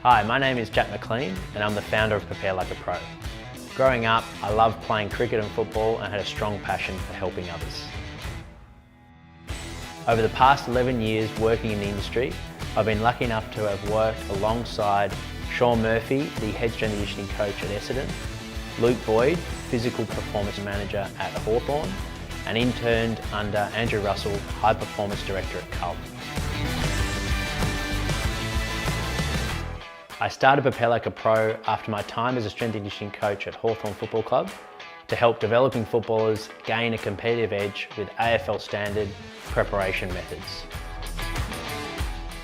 Hi, my name is Jack McLean and I'm the founder of Preparelikeapro. Growing up, I loved playing cricket and football and had a strong passion for helping others. Over the past 11 years working in the industry, I've been lucky enough to have worked alongside Shaun Murphy, the head strength and conditioning coach at Essendon, Luke Boyd, physical performance manager at Hawthorn, and interned under Andrew Russell, high performance director at Carlton. I started Preparelikeapro after my time as a strength and conditioning coach at Hawthorn Football Club to help developing footballers gain a competitive edge with AFL standard preparation methods.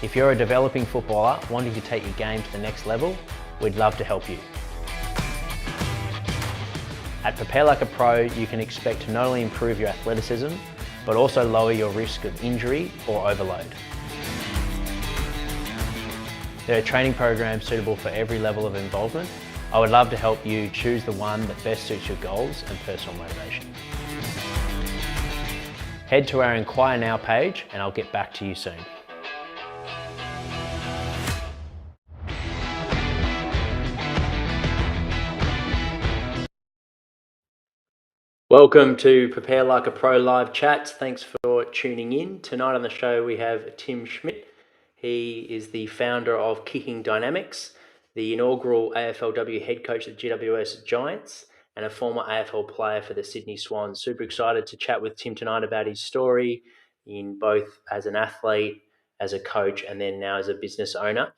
If you're a developing footballer wanting to take your game to the next level, we'd love to help you. At Preparelikeapro, you can expect to not only improve your athleticism, but also lower your risk of injury or overload. There are training programs suitable for every level of involvement. I would love to help you choose the one that best suits your goals and personal motivation. Head to our Inquire Now page and I'll get back to you soon. Welcome to Preparelikeapro live chats. Thanks for tuning in. Tonight on the show we have Tim Schmidt. He is the founder of Kicking Dynamics, the inaugural AFLW Head Coach at GWS Giants, and a former AFL player for the Sydney Swans. Super excited to chat with Tim tonight about his story in both as an athlete, as a coach, and then now as a business owner.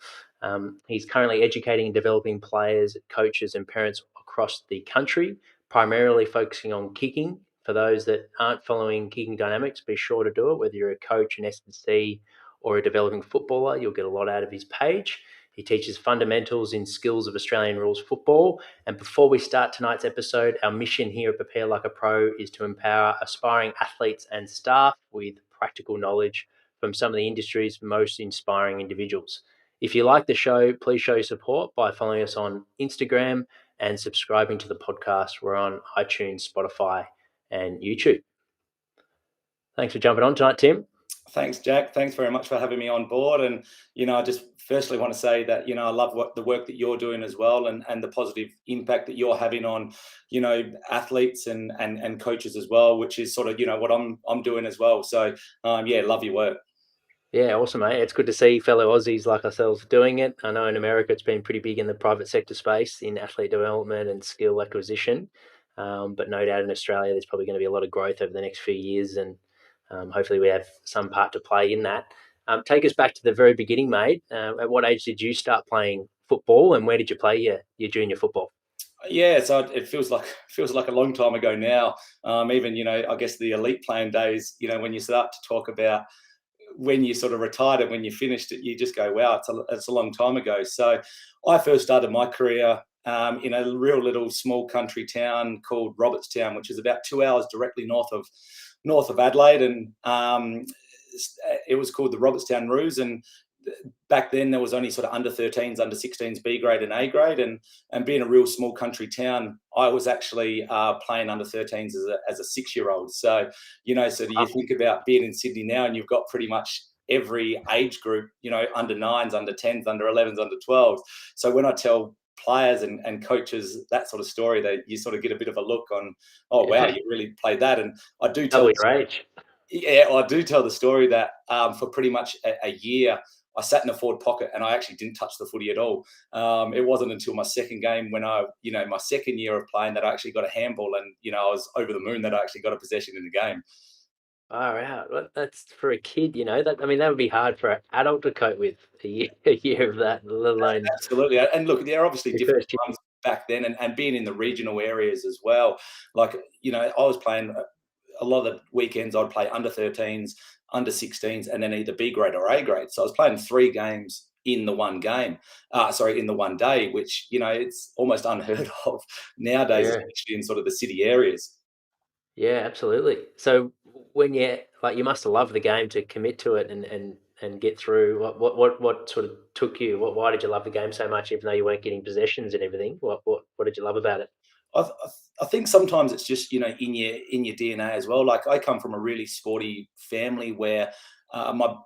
He's currently educating and developing players, coaches, and parents across the country, primarily focusing on kicking. For those that aren't following Kicking Dynamics, be sure to do it, whether you're a coach, an S&C, or a developing footballer. You'll get a lot out of his page. He teaches fundamentals in skills of Australian rules football. And before we start tonight's episode, our mission here at Preparelikeapro is to empower aspiring athletes and staff with practical knowledge from some of the industry's most inspiring individuals. If you like the show, please show your support by following us on Instagram and subscribing to the podcast. We're on iTunes, Spotify, and YouTube. Thanks for jumping on tonight, Tim. Thanks, Jack. Thanks very much for having me on board. And, I just firstly want to say that, I love the work that you're doing as well and the positive impact that you're having on, athletes and coaches as well, which is sort of, what I'm doing as well. So, love your work. Yeah, awesome, mate. It's good to see fellow Aussies like ourselves doing it. I know in America it's been pretty big in the private sector space in athlete development and skill acquisition. But no doubt in Australia there's probably going to be a lot of growth over the next few years and hopefully we have some part to play in that. Take us back to the very beginning, mate. At what age did you start playing football and where did you play your junior football? Yeah, so it feels like a long time ago now. Even, I guess the elite playing days, when you start to talk about when you sort of retired and when you finished it, you just go, wow, it's a long time ago. So I first started my career in a real little small country town called Robertstown, which is about 2 hours directly north of Adelaide. And it was called the Robertstown Roos. And back then there was only sort of under 13s, under 16s, B grade and A grade. And being a real small country town, I was actually playing under 13s as a 6-year-old. So, so do you think about being in Sydney now and you've got pretty much every age group, under 9s, under 10s, under 11s, under 12s. So when I tell players and coaches that sort of story, you sort of get a bit of a look on, oh, wow, you really played that. And I do tell I do tell the story that for pretty much a year, I sat in a forward pocket and I actually didn't touch the footy at all. It wasn't until my second game when my second year of playing that I actually got a handball and, I was over the moon that I actually got a possession in the game. Far out. Well, that's for a kid, that would be hard for an adult to cope with a year of that, let alone. Absolutely. And look, there are obviously different times back then and being in the regional areas as well. Like, I was playing a lot of the weekends, I'd play under 13s, under 16s, and then either B grade or A grade. So I was playing 3 games in the one game, in the one day, which, it's almost unheard of nowadays, especially in sort of the city areas. Yeah, absolutely. So when you must have loved the game to commit to it and get through. What sort of took you? Why did you love the game so much, even though you weren't getting possessions and everything? What did you love about it? I think sometimes it's just, in your DNA as well. Like I come from a really sporty family where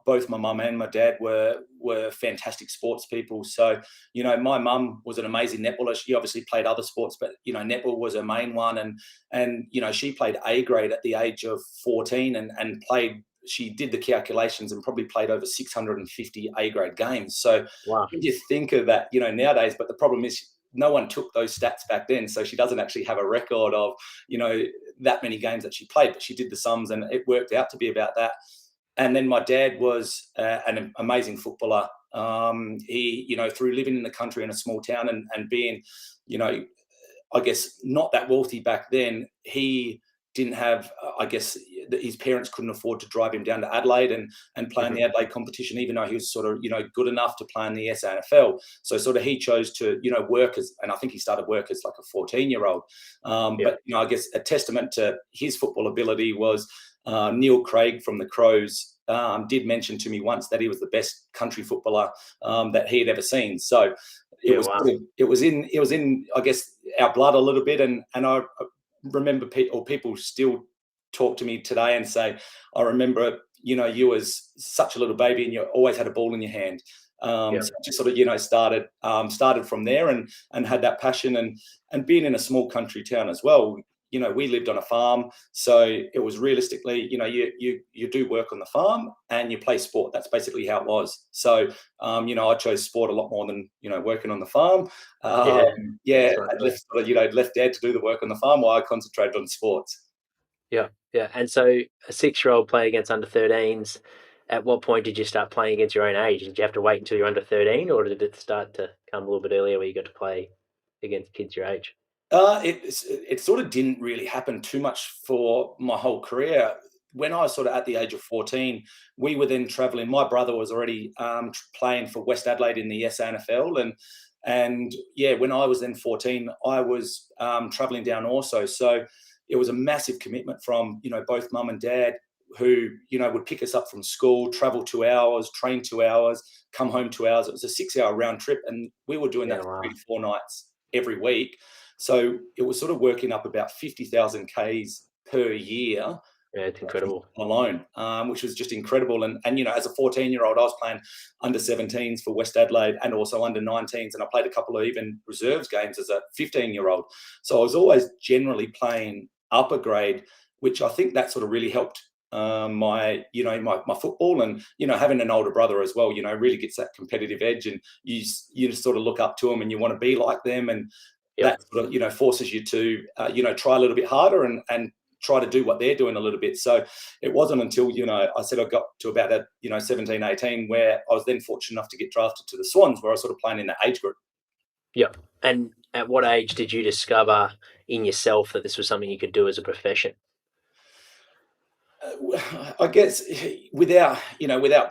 both my mum and my dad were fantastic sports people. So, you know, my mum was an amazing netballer. She obviously played other sports, but, you know, netball was her main one. And you know, she played A grade at the age of 14 and played, she did the calculations and probably played over 650 A grade games. So Wow. when you think of that, you know, nowadays, but the problem is no one took those stats back then. So she doesn't actually have a record of, you know, that many games that she played, but she did the sums and it worked out to be about that. And then my dad was an amazing footballer. He, you know, through living in the country in a small town and being, you know, I guess not that wealthy back then, he didn't have, I guess, his parents couldn't afford to drive him down to Adelaide and play in the Adelaide competition, even though he was sort of, you know, good enough to play in the SANFL. So sort of he chose to, you know, work as, and I think he started work as like a 14-year-old. But, you know, I guess a testament to his football ability was Neil Craig from the Crows did mention to me once that he was the best country footballer that he had ever seen. So it was in I guess our blood a little bit, and I remember people still talk to me today and say, I remember, you know, you was such a little baby and you always had a ball in your hand. So just sort of, you know, started from there and had that passion and being in a small country town as well. You know, we lived on a farm, so it was realistically, you know, you do work on the farm and you play sport. That's basically how it was. So, you know, I chose sport a lot more than, you know, working on the farm. I left Dad to do the work on the farm while I concentrated on sports. Yeah. And so a 6-year-old playing against under 13s, at what point did you start playing against your own age? Did you have to wait until you're under 13, or did it start to come a little bit earlier where you got to play against kids your age? It sort of didn't really happen too much for my whole career. When I was sort of at the age of 14, we were then travelling. My brother was already playing for West Adelaide in the SANFL, and yeah, when I was then 14, I was travelling down also. So it was a massive commitment from, you know, both mum and dad, who, you know, would pick us up from school, travel 2 hours, train 2 hours, come home 2 hours. It was a 6-hour round trip, and we were doing that 3 to 4 nights every week. So it was sort of working up about 50,000 Ks per year. Yeah, it's incredible. Alone, which was just incredible. And you know, as a 14-year-old, I was playing under 17s for West Adelaide and also under 19s, and I played a couple of even reserves games as a 15-year-old. So I was always generally playing upper grade, which I think that sort of really helped my football. And, you know, having an older brother as well, you know, really gets that competitive edge, and you just sort of look up to them and you want to be like them, and that sort of, you know, forces you to you know, try a little bit harder and try to do what they're doing a little bit. So it wasn't until, you know, I said I got to about that, you know, 17, 18, where I was then fortunate enough to get drafted to the Swans, where I was sort of playing in that age group. Yeah. And at what age did you discover in yourself that this was something you could do as a profession? I guess without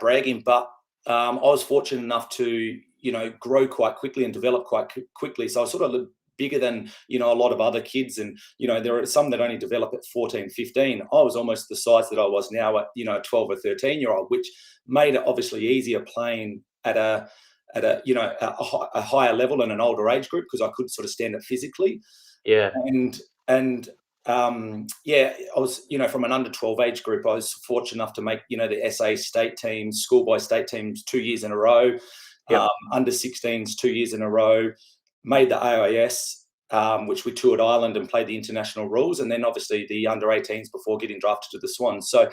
bragging, but I was fortunate enough to, you know, grow quite quickly and develop quite quickly. So I was sort of bigger than, you know, a lot of other kids. And, you know, there are some that only develop at 14, 15. I was almost the size that I was now at, you know, a 12 or 13-year-old, which made it obviously easier playing at a higher level in an older age group, because I could sort of stand it physically. Yeah. And I was, you know, from an under 12 age group, I was fortunate enough to make, you know, the SA state teams, schoolboy state teams 2 years in a row, under 16s 2 years in a row, made the AIS, which we toured Ireland and played the international rules, and then obviously the under 18s before getting drafted to the Swans. So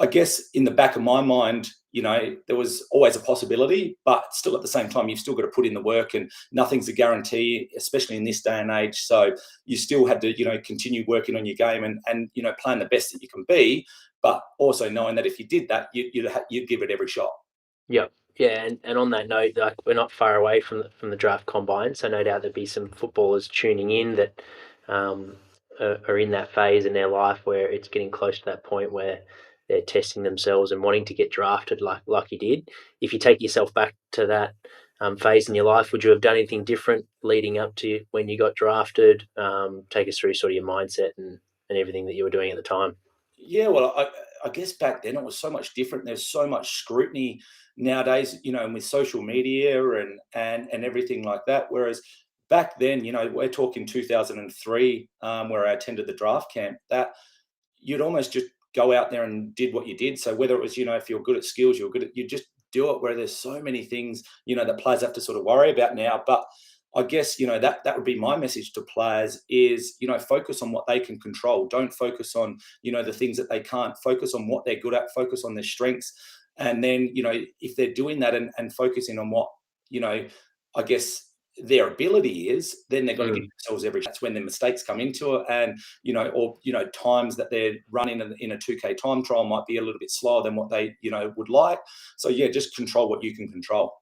I guess in the back of my mind, you know, there was always a possibility, but still at the same time, you've still got to put in the work, and nothing's a guarantee, especially in this day and age. So you still had to, you know, continue working on your game and you know, playing the best that you can be, but also knowing that if you did that, you'd give it every shot. Yeah. Yeah, and on that note, like, we're not far away from the draft combine, so no doubt there'll be some footballers tuning in that are in that phase in their life where it's getting close to that point where they're testing themselves and wanting to get drafted like you did. If you take yourself back to that phase in your life, would you have done anything different leading up to when you got drafted? Take us through sort of your mindset and everything that you were doing at the time. Yeah, well, I guess back then it was so much different. There's so much scrutiny nowadays, you know, and with social media and everything like that. Whereas back then, you know, we're talking 2003, where I attended the draft camp, that you'd almost just go out there and did what you did. So whether it was, if you're good at skills, you just do it, where there's so many things, that players have to sort of worry about now. But I guess, that would be my message to players is, focus on what they can control. Don't focus on, the things that they can't. Focus on what they're good at, focus on their strengths. And then, if they're doing that and focusing on what, I guess their ability is, then they're going to give themselves every chance. When their mistakes come into it, and times that they're running in a 2K time trial might be a little bit slower than what they would like. So yeah, just control what you can control.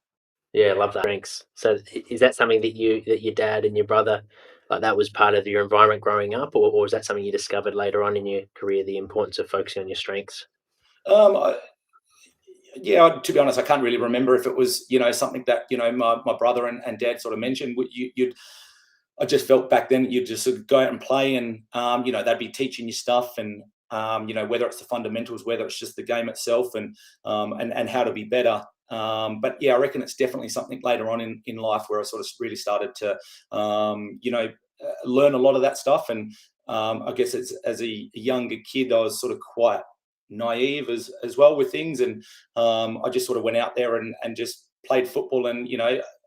Yeah, I love that. Thanks. So is that something that your dad and your brother, like, that was part of your environment growing up, or was that something you discovered later on in your career, the importance of focusing on your strengths? Yeah, to be honest, I can't really remember if it was, something that, my brother and dad sort of mentioned. I just felt back then you'd just sort of go out and play, and, they'd be teaching you stuff, and, whether it's the fundamentals, whether it's just the game itself, and how to be better. But yeah, I reckon it's definitely something later on in life where I sort of really started to, learn a lot of that stuff. And I guess as a younger kid, I was sort of quite naive as well with things, and I just sort of went out there and just played football, and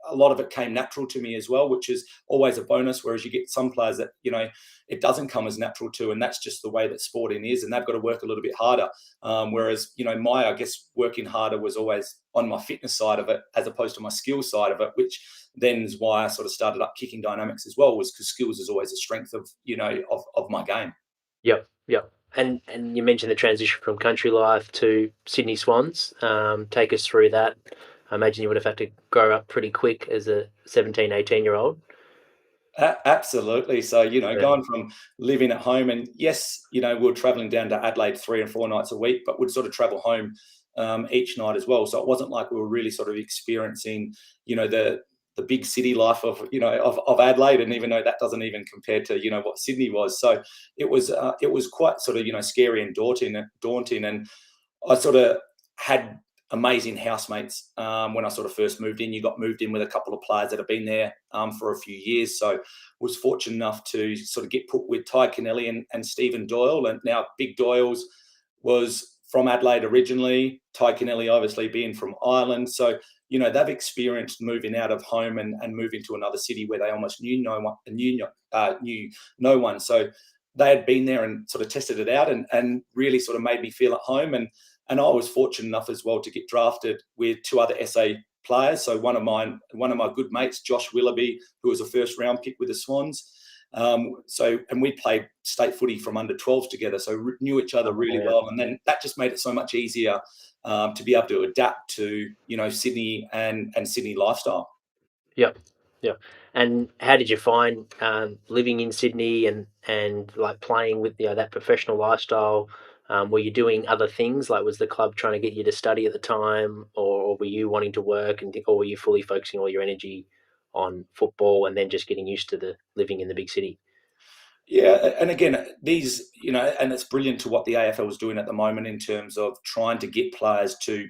a lot of it came natural to me as well, which is always a bonus. Whereas you get some players that it doesn't come as natural to, and that's just the way that sporting is, and they've got to work a little bit harder. Whereas I guess working harder was always on my fitness side of it as opposed to my skills side of it, which then is why I sort of started up Kicking Dynamics as well, was because skills is always a strength of of my game. Yep. And you mentioned the transition from country life to Sydney Swans. Take us through that. I imagine you would have had to grow up pretty quick as a 17, 18-year-old. Absolutely. So, going from living at home, and yes, we were traveling down to Adelaide 3 and 4 nights a week, but we'd sort of travel home each night as well. So it wasn't like we were really sort of experiencing, the big city life of Adelaide, and even though that doesn't even compare to what Sydney was. So it was quite sort of scary and daunting. And I sort of had amazing housemates when I sort of first moved in. You got moved in with a couple of players that have been there for a few years. So was fortunate enough to sort of get put with Ty Kennelly and Stephen Doyle. And now Big Doyle's was from Adelaide originally, Ty Kennelly obviously being from Ireland. So they've experienced moving out of home and moving to another city where they almost knew no one. So they had been there and sort of tested it out, and really sort of made me feel at home. And I was fortunate enough as well to get drafted with 2 other SA players. So one of my good mates, Josh Willoughby, who was a first round pick with the Swans. And we played state footy from under 12s together, so knew each other really well. And then that just made it so much easier to be able to adapt to Sydney and Sydney lifestyle. Yep. And how did you find living in Sydney and like playing with that professional lifestyle? Were you doing other things? Like, was the club trying to get you to study at the time, or were you wanting to work, or were you fully focusing all your energy on football and then just getting used to the living in the big city? Yeah, and again, these, and it's brilliant to what the AFL is doing at the moment in terms of trying to get players to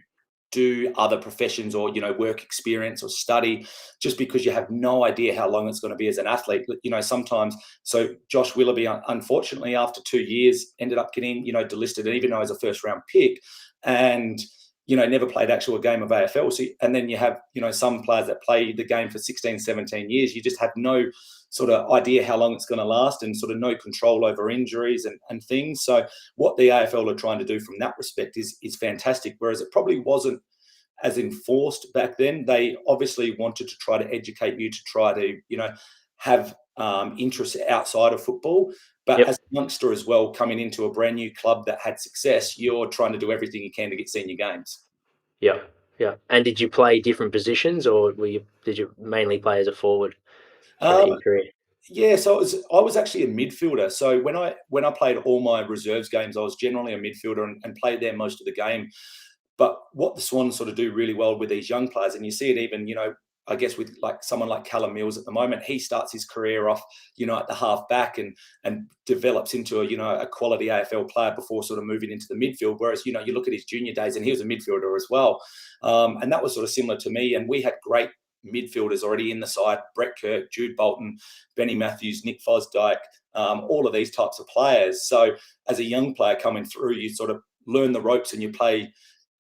do other professions or, work experience or study, just because you have no idea how long it's going to be as an athlete. Sometimes, so Josh Willoughby, unfortunately, after 2 years, ended up getting, delisted, even though he was a first round pick, and, never played actual game of AFL. So, and then you have, some players that play the game for 16, 17 years. You just have no sort of idea how long it's going to last, and sort of no control over injuries and things. So what the AFL are trying to do from that respect is fantastic, whereas it probably wasn't as enforced back then. They obviously wanted to try to educate you to try to, have interests outside of football. But as a youngster as well, coming into a brand new club that had success, you're trying to do everything you can to get senior games. Yeah. And did you play different positions, or did you mainly play as a forward throughout your career? Yeah, so I was actually a midfielder. So when I played all my reserves games, I was generally a midfielder and played there most of the game. But what the Swans sort of do really well with these young players, and you see it even, I guess with like someone like Callum Mills at the moment, he starts his career off, at the half back and develops into a quality AFL player before sort of moving into the midfield. Whereas, you look at his junior days and he was a midfielder as well. And that was sort of similar to me. And we had great midfielders already in the side: Brett Kirk, Jude Bolton, Benny Matthews, Nick Fosdyke, all of these types of players. So as a young player coming through, you sort of learn the ropes and you play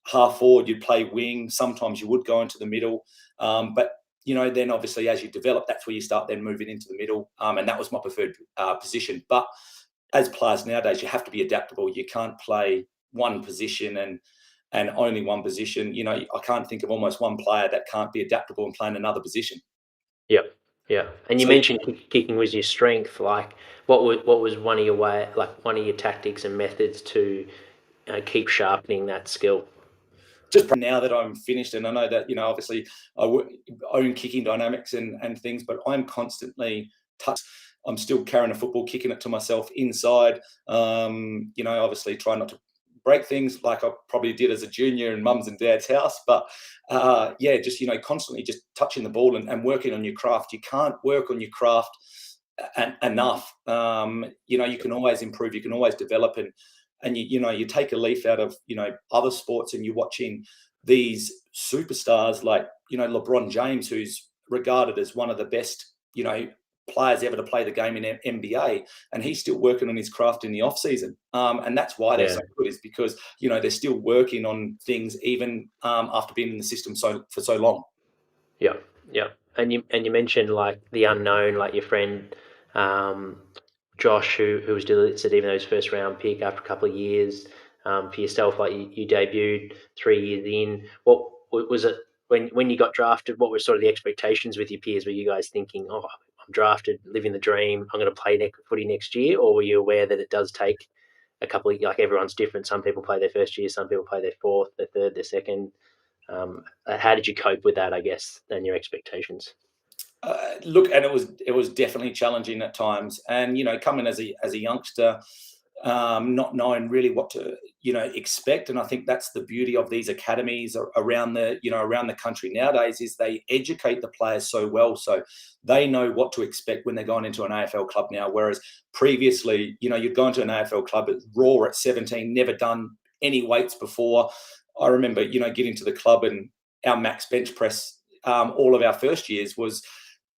half forward, you play wing. Sometimes you would go into the middle. But, then obviously as you develop, that's where you start then moving into the middle. And that was my preferred position. But as players nowadays, you have to be adaptable. You can't play one position and only one position. I can't think of almost one player that can't be adaptable and play in another position. Yep. Yeah. And you mentioned kicking was your strength. Like, what was one of your tactics and methods to keep sharpening that skill? Just now that I'm finished, and I know that, obviously I own Kicking Dynamics and things, but I'm constantly I'm still carrying a football, kicking it to myself inside. Obviously try not to break things like I probably did as a junior in mum's and dad's house. But just, constantly just touching the ball and working on your craft. You can't work on your craft enough. You can always improve, you can always develop, and you take a leaf out of, other sports, and you're watching these superstars like, LeBron James, who's regarded as one of the best, players ever to play the game in NBA, and he's still working on his craft in the off season. And that's why they're so good, is because, they're still working on things even after being in the system for so long. Yeah. Yeah. And you mentioned like the unknown, like your friend Josh, who was listed even though his first round pick after a couple of years. For yourself, like you debuted 3 years in. What was it when you got drafted? What were sort of the expectations with your peers? Were you guys thinking, "Oh, I'm drafted, living the dream, I'm going to play footy next year," or were you aware that it does take a couple of, like, everyone's different? Some people play their first year, some people play their fourth, their third, their second. How did you cope with that, I guess, and your expectations? Look, and it was definitely challenging at times, and coming as a youngster, not knowing really what to expect. And I think that's the beauty of these academies around the country nowadays, is they educate the players so well, so they know what to expect when they're going into an AFL club now. Whereas previously, you'd go into an AFL club raw at 17, never done any weights before. I remember getting to the club, and our max bench press all of our first years was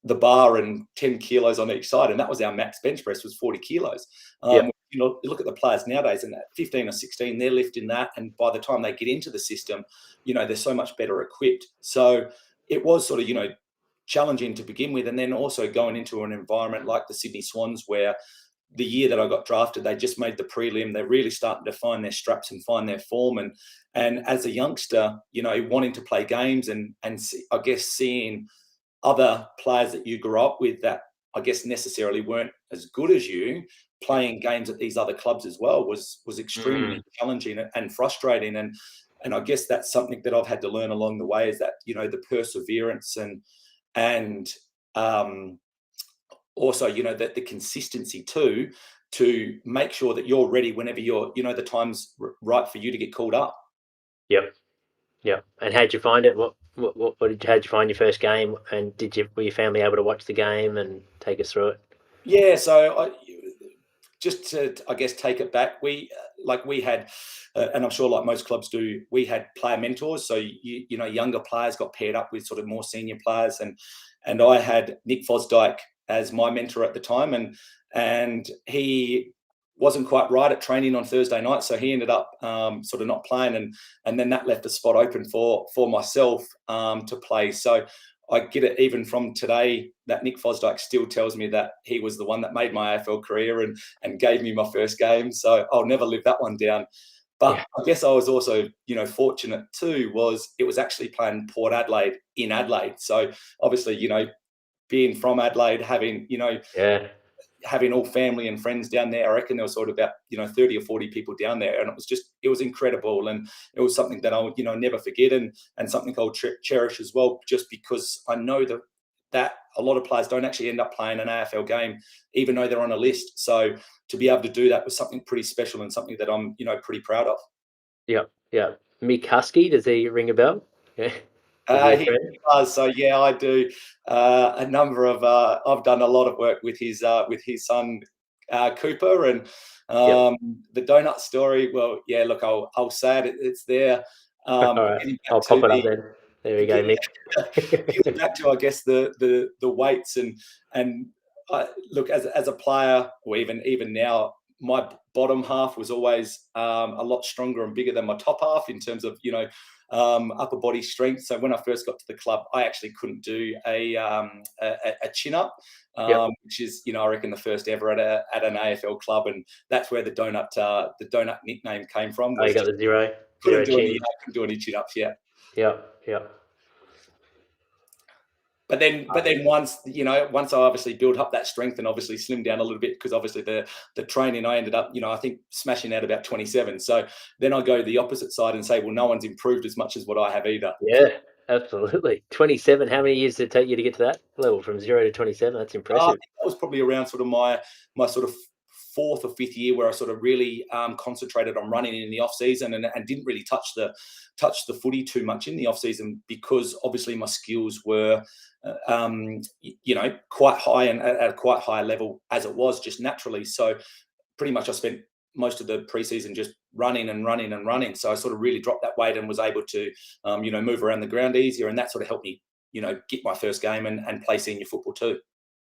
the bar and 10 kilos on each side, and that was our max bench press, was 40 kilos. You look at the players nowadays, and at 15 or 16, they're lifting that, and by the time they get into the system, they're so much better equipped. So it was sort of challenging to begin with, and then also going into an environment like the Sydney Swans, where the year that I got drafted, they just made the prelim. They're really starting to find their straps and find their form, and as a youngster, wanting to play games and I guess seeing other players that you grew up with that I guess necessarily weren't as good as you playing games at these other clubs as well was extremely challenging and frustrating. And I guess that's something that I've had to learn along the way, is that, the perseverance and also, that the consistency too, to make sure that you're ready whenever the time's right for you to get called up. Yep. Yep. And how'd you find it? How'd you find your first game? And were your family able to watch the game and take us through it? Yeah, so just to, I guess, take it back, we had, and I'm sure like most clubs do, we had player mentors. So younger players got paired up with sort of more senior players, and I had Nick Fosdyke as my mentor at the time, and he wasn't quite right at training on Thursday night, so he ended up sort of not playing, and then that left a spot open for myself to play. So I get it even from today that Nick Fosdyke still tells me that he was the one that made my AFL career and gave me my first game. So I'll never live that one down. But I guess I was also, fortunate too, was it was actually playing Port Adelaide in Adelaide. So obviously, being from Adelaide, having, having all family and friends down there, I reckon there was sort of about 30 or 40 people down there, and it was incredible, and it was something that I'll never forget, and something I'll cherish as well, just because I know that a lot of players don't actually end up playing an AFL game even though they're on a list. So to be able to do that was something pretty special, and something that I'm pretty proud of. Yeah. Mick Husky, does he ring a bell? Yeah. He does. So yeah, I do a number of. I've done a lot of work with his son Cooper, and the donut story. Well, yeah. Look, I'll say it. It's there. All right, I'll pop it up then. There we go, Mick. Getting back to, I guess, the weights, and look, as a player, or even now, my bottom half was always a lot stronger and bigger than my top half in terms of, upper body strength. So when I first got to the club, I actually couldn't do a chin up, which is, I reckon the first ever at an AFL club, and that's where the donut nickname came from. Oh, you got the zero Couldn't chin. do any chin ups. Yeah. Yeah. But then once I obviously built up that strength and obviously slimmed down a little bit, because obviously the training, I ended up, I think smashing out about 27. So then I go to the opposite side and say, well, no one's improved as much as what I have either. Yeah, absolutely. 27. How many years did it take you to get to that level from 0 to 27? That's impressive. I think that was probably around sort of my sort of fourth or fifth year, where I sort of really concentrated on running in the off season and didn't really touch the footy too much in the off season, because obviously my skills were quite high and at a quite high level as it was just naturally. So pretty much I spent most of the preseason just running. So I sort of really dropped that weight and was able to move around the ground easier, and that sort of helped me get my first game and play senior football too.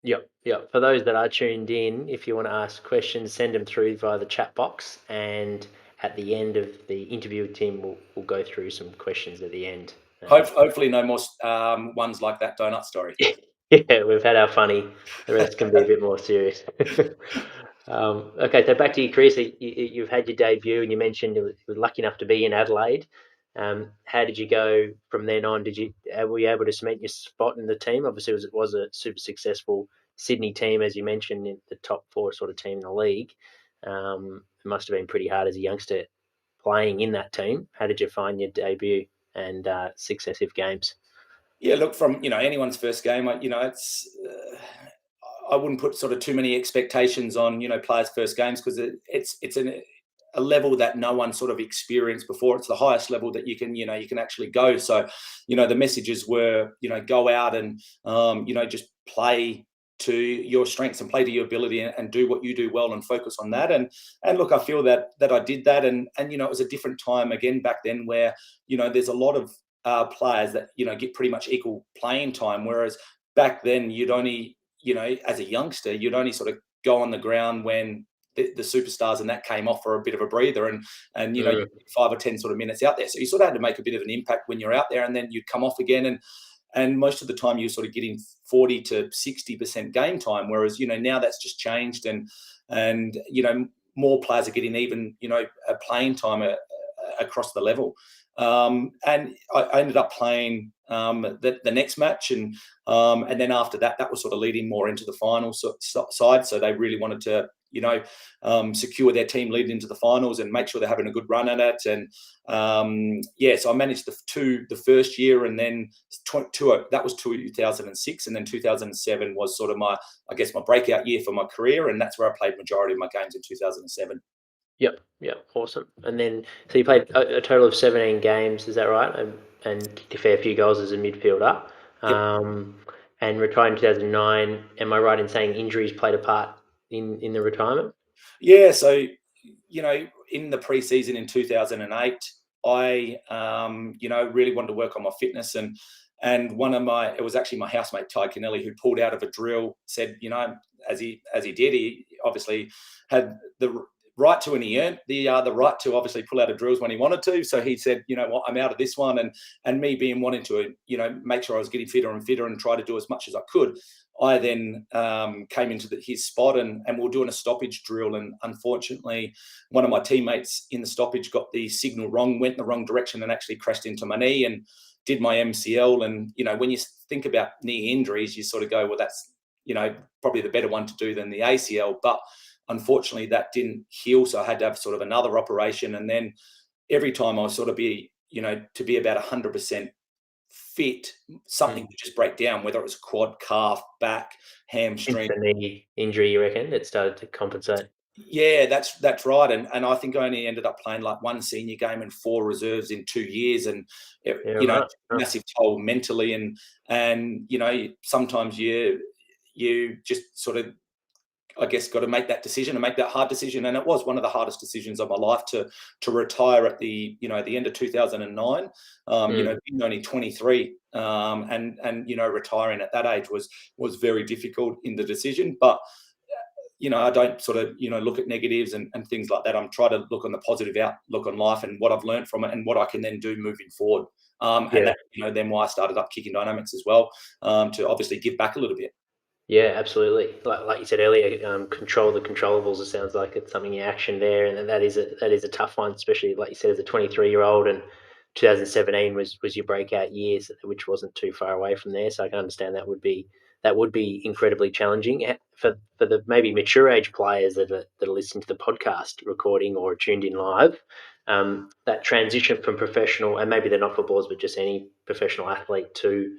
Yep. For those that are tuned in, if you want to ask questions, send them through via the chat box, and at the end of the interview with Tim, we'll go through some questions at the end. Hopefully no more ones like that donut story. Yeah, we've had our funny. The rest can be a bit more serious. Okay, so back to your career. So you've had your debut, and you mentioned you were lucky enough to be in Adelaide. How did you go from then on? Were you able to cement your spot in the team? Obviously, it was a super successful Sydney team, as you mentioned, in the top 4 sort of team in the league. It must have been pretty hard as a youngster playing in that team. How did you find your debut and successive games? Yeah, look, from anyone's first game, it's I wouldn't put sort of too many expectations on players' first games, because it's a level that no one sort of experienced before. It's the highest level that you can actually go. So the messages were go out and just play to your strengths and play to your ability and do what you do well and focus on that. And look, I feel that I did that, and it was a different time again back then, where there's a lot of players that get pretty much equal playing time, whereas back then you'd only as a youngster you'd only sort of go on the ground when the superstars and that came off for a bit of a breather, and you get 5 or 10 sort of minutes out there, so you sort of had to make a bit of an impact when you're out there, and then you'd come off again, and most of the time you're sort of getting 40 to 60% game time, whereas now that's just changed, and more players are getting even a playing time across the level. And I ended up playing the next match, and then after that was sort of leading more into the final side. So they really wanted to secure their team leading into the finals and make sure they're having a good run at it. And so I managed the first year, and then that was 2006, and then 2007 was sort of my breakout year for my career, and that's where I played majority of my games in 2007. Yep, awesome. And then, so you played a total of 17 games, is that right? And kicked a fair few goals as a midfielder. Yep. And retired in 2009. Am I right in saying injuries played a part in the retirement? Yeah, so in the preseason in 2008, I really wanted to work on my fitness, and it was actually my housemate Ty Kennelly, who pulled out of a drill, said as he did, he obviously had the right to, and he earned the right to obviously pull out of drills when he wanted to. So he said, what, I'm out of this one, and me being wanting to make sure I was getting fitter and fitter and try to do as much as I could, I then came into his spot, and we were doing a stoppage drill, and unfortunately one of my teammates in the stoppage got the signal wrong, went in the wrong direction, and actually crashed into my knee and did my MCL. And when you think about knee injuries, you sort of go, well, that's probably the better one to do than the ACL, but unfortunately that didn't heal, so I had to have sort of another operation. And then every time I was sort of to be about 100% fit, something would just break down, whether it was quad, calf, back, hamstring. The knee injury, you reckon, it started to compensate? Yeah, that's right. And I think I only ended up playing like 1 senior game and 4 reserves in 2 years, and massive toll mentally, and sometimes you just sort of, I guess, got to make that decision and make that hard decision. And it was one of the hardest decisions of my life to retire at the end of 2009. Being only 23, and retiring at that age was very difficult in the decision. But I don't sort of look at negatives and things like that. I'm trying to look on the positive outlook on life and what I've learned from it and what I can then do moving forward. And that, then why I started up Kicking Dynamics as well, to obviously give back a little bit. Yeah, absolutely. Like you said earlier, control the controllables. It sounds like it's something in action there, and that is a tough one, especially like you said, as a 23-year-old, and 2017 was your breakout year, which wasn't too far away from there. So I can understand that would be incredibly challenging for the maybe mature age players that are listening to the podcast recording or tuned in live. That transition from professional, and maybe they're not footballers, but just any professional athlete to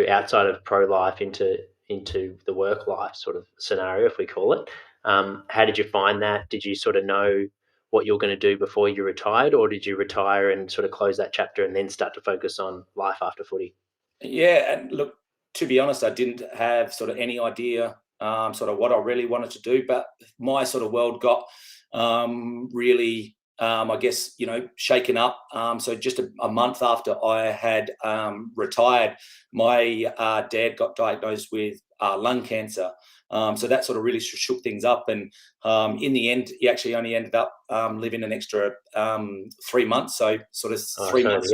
outside of pro life into the work life sort of scenario, if we call it. How did you find that? Did you sort of know what you're going to do before you retired, or did you retire and sort of close that chapter and then start to focus on life after footy? Yeah, and look, to be honest, I didn't have sort of any idea sort of what I really wanted to do, but my sort of world got really, I guess, shaken up. So just a month after I had retired, my dad got diagnosed with lung cancer. So that sort of really shook things up. And in the end, he actually only ended up living an extra 3 months. So sort of 3 months,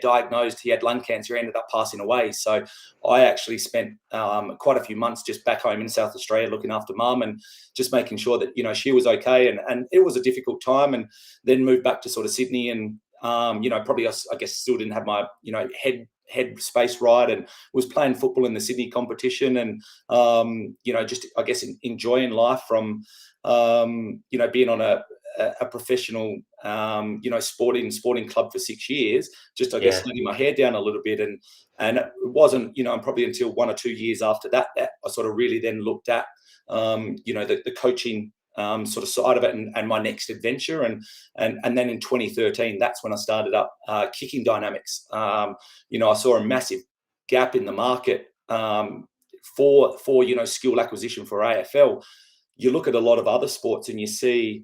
diagnosed, he had lung cancer, ended up passing away. So I actually spent quite a few months just back home in South Australia looking after mum and just making sure that, she was okay. And it was a difficult time, and then moved back to sort of Sydney and, probably I guess still didn't have my, head space right, and was playing football in the Sydney competition and, just, I guess, enjoying life from, being on a professional, sporting club for 6 years, just, I guess, letting my hair down a little bit. And it wasn't, probably until 1 or 2 years after that I sort of really then looked at, the coaching sort of side of it and my next adventure. And then in 2013, that's when I started up Kicking Dynamics. I saw a massive gap in the market for skill acquisition for AFL. You look at a lot of other sports and you see,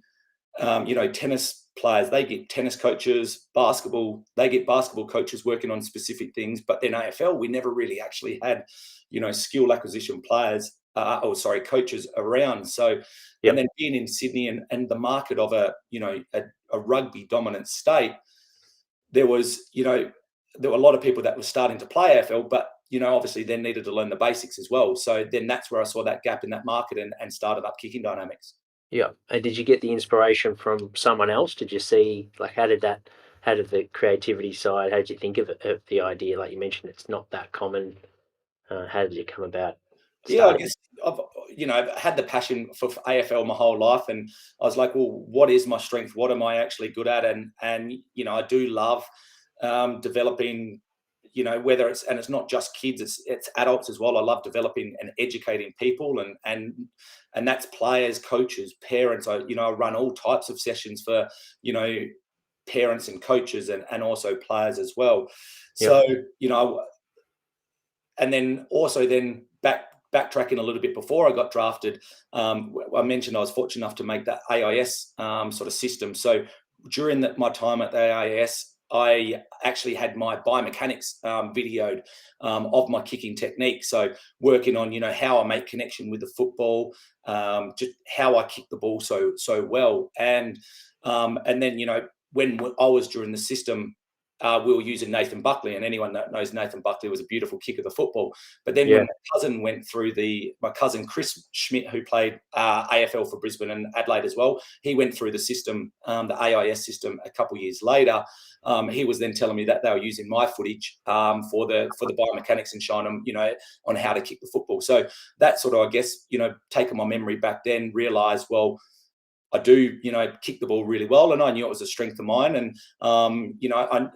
tennis players, they get tennis coaches, basketball, they get basketball coaches working on specific things. But then AFL, we never really actually had, skill acquisition players, coaches around. So, and then being in Sydney and the market of a rugby dominant state, there was, there were a lot of people that were starting to play AFL, but, obviously then needed to learn the basics as well. So then that's where I saw that gap in that market and started up Kicking Dynamics. Yeah. And did you get the inspiration from someone else? Did you see, like, how did the creativity side, how did you think of the idea? Like you mentioned, it's not that common. How did you come about? Yeah, I guess I've had the passion for AFL my whole life, and I was like, well, what is my strength? What am I actually good at? And I do love developing, whether it's not just kids, it's adults as well. I love developing and educating people, and that's players, coaches, parents. I run all types of sessions for parents and coaches and also players as well. So and then also backtracking a little bit, before I got drafted, I mentioned I was fortunate enough to make that AIS sort of system. So during my time at the AIS, I actually had my biomechanics videoed of my kicking technique. So working on, how I make connection with the football, just how I kick the ball so well. And then, when I was during the system, we were using Nathan Buckley, and anyone that knows Nathan Buckley was a beautiful kicker of the football. But then when my cousin Chris Schmidt, who played AFL for Brisbane and Adelaide as well, he went through the system, the AIS system, a couple of years later. He was then telling me that they were using my footage for the biomechanics and showing them, on how to kick the football. So that sort of, I guess, taking my memory back then, realised, well, I do, kick the ball really well, and I knew it was a strength of mine. And,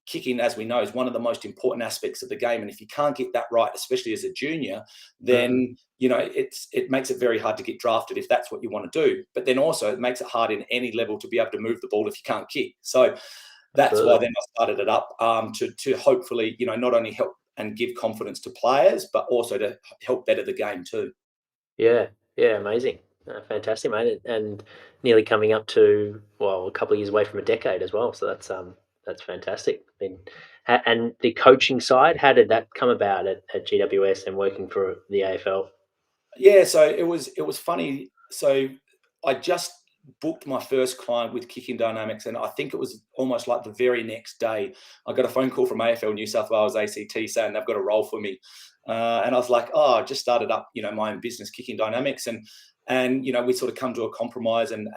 kicking, as we know, is one of the most important aspects of the game. And if you can't get that right, especially as a junior, then, it makes it very hard to get drafted if that's what you want to do. But then also it makes it hard in any level to be able to move the ball if you can't kick. So that's why then I started it up to hopefully, not only help and give confidence to players, but also to help better the game too. Yeah, amazing. Fantastic, mate. And nearly coming up to, well, a couple of years away from a decade as well. So that's fantastic. Been And the coaching side, how did that come about at GWS and working for the AFL? Yeah, so it was funny. So I just booked my first client with Kicking Dynamics, and I think it was almost like the very next day I got a phone call from AFL New South Wales ACT saying they've got a role for me, and I was like, oh, I just started up, my own business, Kicking Dynamics, and we sort of come to a compromise, and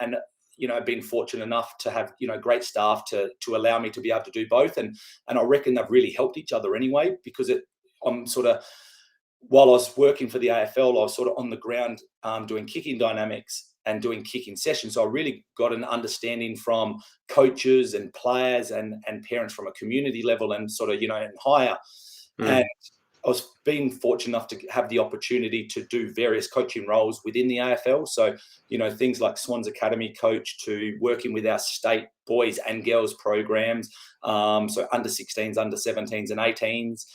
been fortunate enough to have great staff to allow me to be able to do both, and I reckon they've really helped each other anyway, because I'm sort of, while I was working for the AFL, I was sort of on the ground doing Kicking Dynamics and doing kicking sessions. So I really got an understanding from coaches and players and parents from a community level and sort of, and higher. And I was being fortunate enough to have the opportunity to do various coaching roles within the AFL. So, things like Swans Academy coach to working with our state boys and girls programs. So under 16s, under 17s and 18s.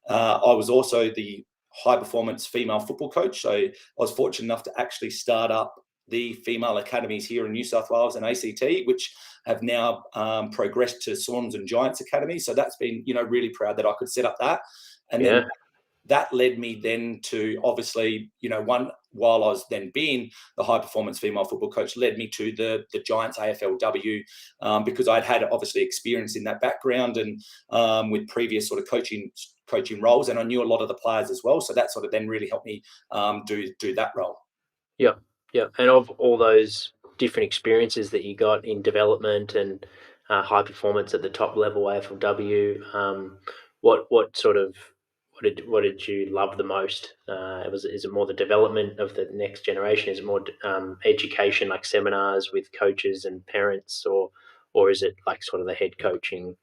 I was also the high performance female football coach. So I was fortunate enough to actually start up the female academies here in New South Wales and ACT, which have now progressed to Swans and Giants academies. So that's been, really proud that I could set up that. And then that led me then to, obviously, while I was then being the high performance female football coach, led me to the Giants AFLW, because I'd had obviously experience in that background and with previous sort of coaching roles, and I knew a lot of the players as well. So that sort of then really helped me do that role. Yeah. And of all those different experiences that you got in development and high performance at the top level AFLW, what did you love the most? Is it more the development of the next generation? Is it more education, like seminars with coaches and parents, or is it like sort of the head coaching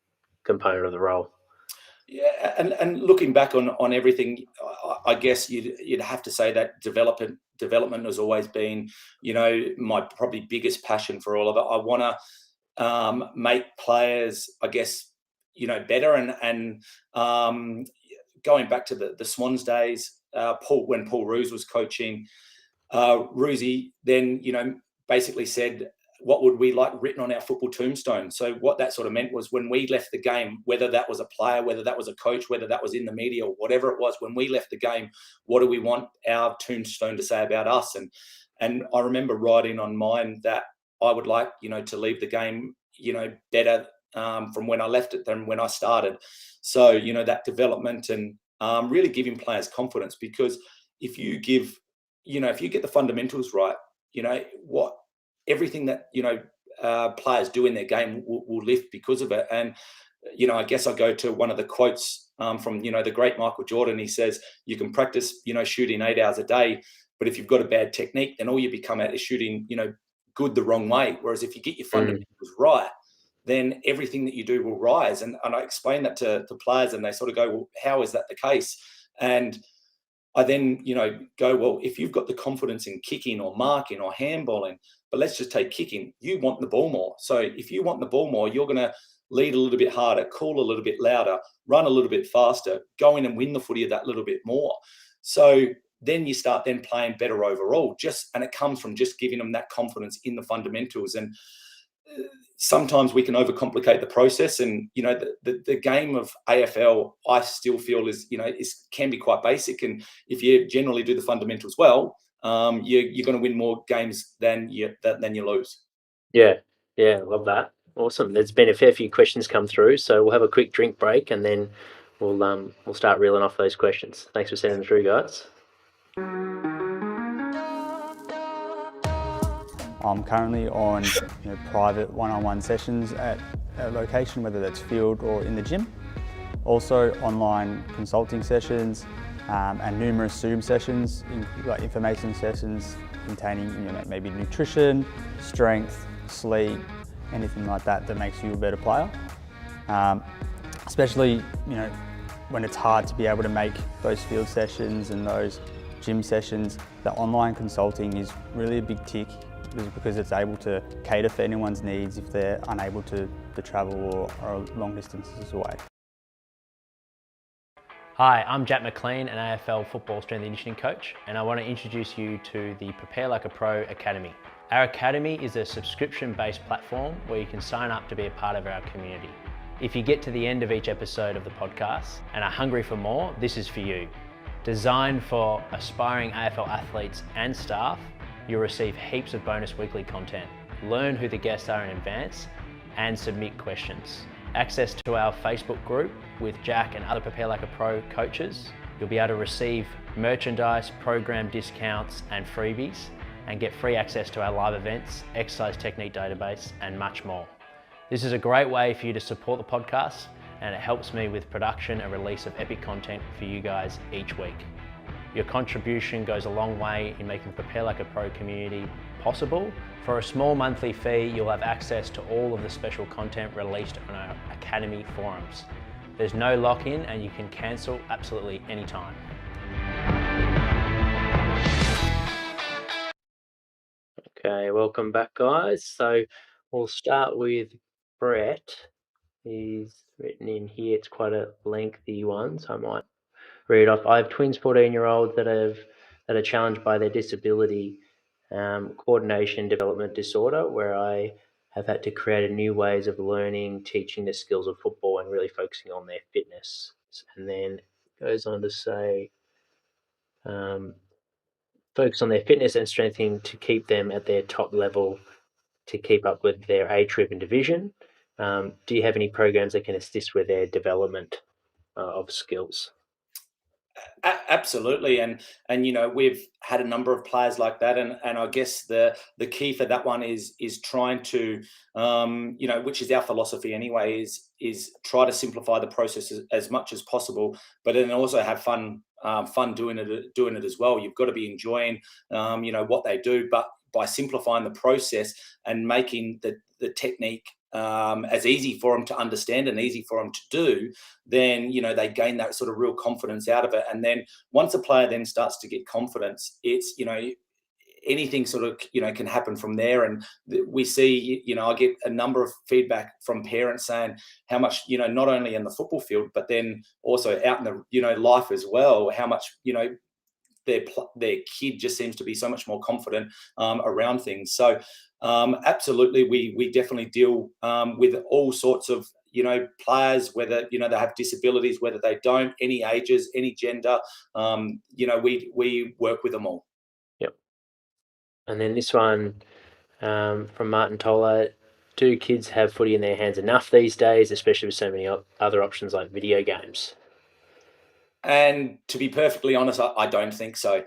component of the role? Yeah, and looking back on everything, I guess you'd have to say that development has always been, my probably biggest passion for all of it. I want to make players, I guess, better, and going back to the Swans days, when Paul Roos was coaching, Roosie then, basically said, what would we like written on our football tombstone? So what that sort of meant was, when we left the game, whether that was a player, whether that was a coach, whether that was in the media or whatever it was, when we left the game, what do we want our tombstone to say about us? And I remember writing on mine that I would like, to leave the game, better from when I left it than when I started. So, that development and really giving players confidence, because if you get the fundamentals right, everything that players do in their game will lift because of it. And I guess I go to one of the quotes from the great Michael Jordan. He says, you can practice shooting 8 hours a day, but if you've got a bad technique, then all you become at is shooting good the wrong way. Whereas if you get your fundamentals right, then everything that you do will rise. And I explain that to players, and they sort of go, well, how is that the case? And I then, go, well, if you've got the confidence in kicking or marking or handballing, but let's just take kicking, you want the ball more. So if you want the ball more, you're going to lead a little bit harder, call a little bit louder, run a little bit faster, go in and win the footy that little bit more. So then you start then playing better overall, and it comes from just giving them that confidence in the fundamentals. And sometimes we can overcomplicate the process, and the game of AFL, I still feel can be quite basic. And if you generally do the fundamentals well, you're going to win more games than you lose. Yeah, love that. Awesome. There's been a fair few questions come through, so we'll have a quick drink break and then we'll start reeling off those questions. Thanks for sending them through, guys. I'm currently on private one-on-one sessions at a location, whether that's field or in the gym. Also online consulting sessions and numerous Zoom sessions, like information sessions containing maybe nutrition, strength, sleep, anything like that makes you a better player. Especially when it's hard to be able to make those field sessions and those gym sessions, the online consulting is really a big tick, because it's able to cater for anyone's needs if they're unable to travel or are long distances away. Hi, I'm Jack McLean, an AFL football strength and conditioning coach, and I want to introduce you to the Prepare Like a Pro Academy. Our academy is a subscription-based platform where you can sign up to be a part of our community. If you get to the end of each episode of the podcast and are hungry for more, this is for you. Designed for aspiring AFL athletes and staff, you'll receive heaps of bonus weekly content, learn who the guests are in advance, and submit questions. Access to our Facebook group with Jack and other Preparelikeapro coaches. You'll be able to receive merchandise, program discounts, and freebies, and get free access to our live events, exercise technique database, and much more. This is a great way for you to support the podcast, and it helps me with production and release of epic content for you guys each week. Your contribution goes a long way in making the Preparelikeapro community possible. For a small monthly fee, you'll have access to all of the special content released on our Academy forums. There's no lock-in and you can cancel absolutely anytime. Okay, welcome back guys. So we'll start with Brett. He's written in here, it's quite a lengthy one, so I might read it off. I have twins 14-year-olds that are challenged by their disability, coordination development disorder, where I have had to create new ways of learning, teaching the skills of football and really focusing on their fitness. And then it goes on to say, focus on their fitness and strengthening to keep them at their top level to keep up with their age group and division. Do you have any programs that can assist with their development of skills? Absolutely, and we've had a number of players like that, and I guess the key for that one is trying to which is our philosophy anyway, is try to simplify the process as much as possible, but then also have fun doing it as well. You've got to be enjoying what they do, but by simplifying the process and making the technique as easy for them to understand and easy for them to do, then they gain that sort of real confidence out of it. And then once a player then starts to get confidence, it's anything sort of can happen from there. And we see I get a number of feedback from parents saying how much not only in the football field but then also out in the life as well, how much their kid just seems to be so much more confident around things. So absolutely, we definitely deal with all sorts of players, whether they have disabilities, whether they don't, any ages, any gender. We work with them all. Yep. And then this one from Martin Toller: do kids have footy in their hands enough these days, especially with so many other options like video games? And to be perfectly honest, I don't think so.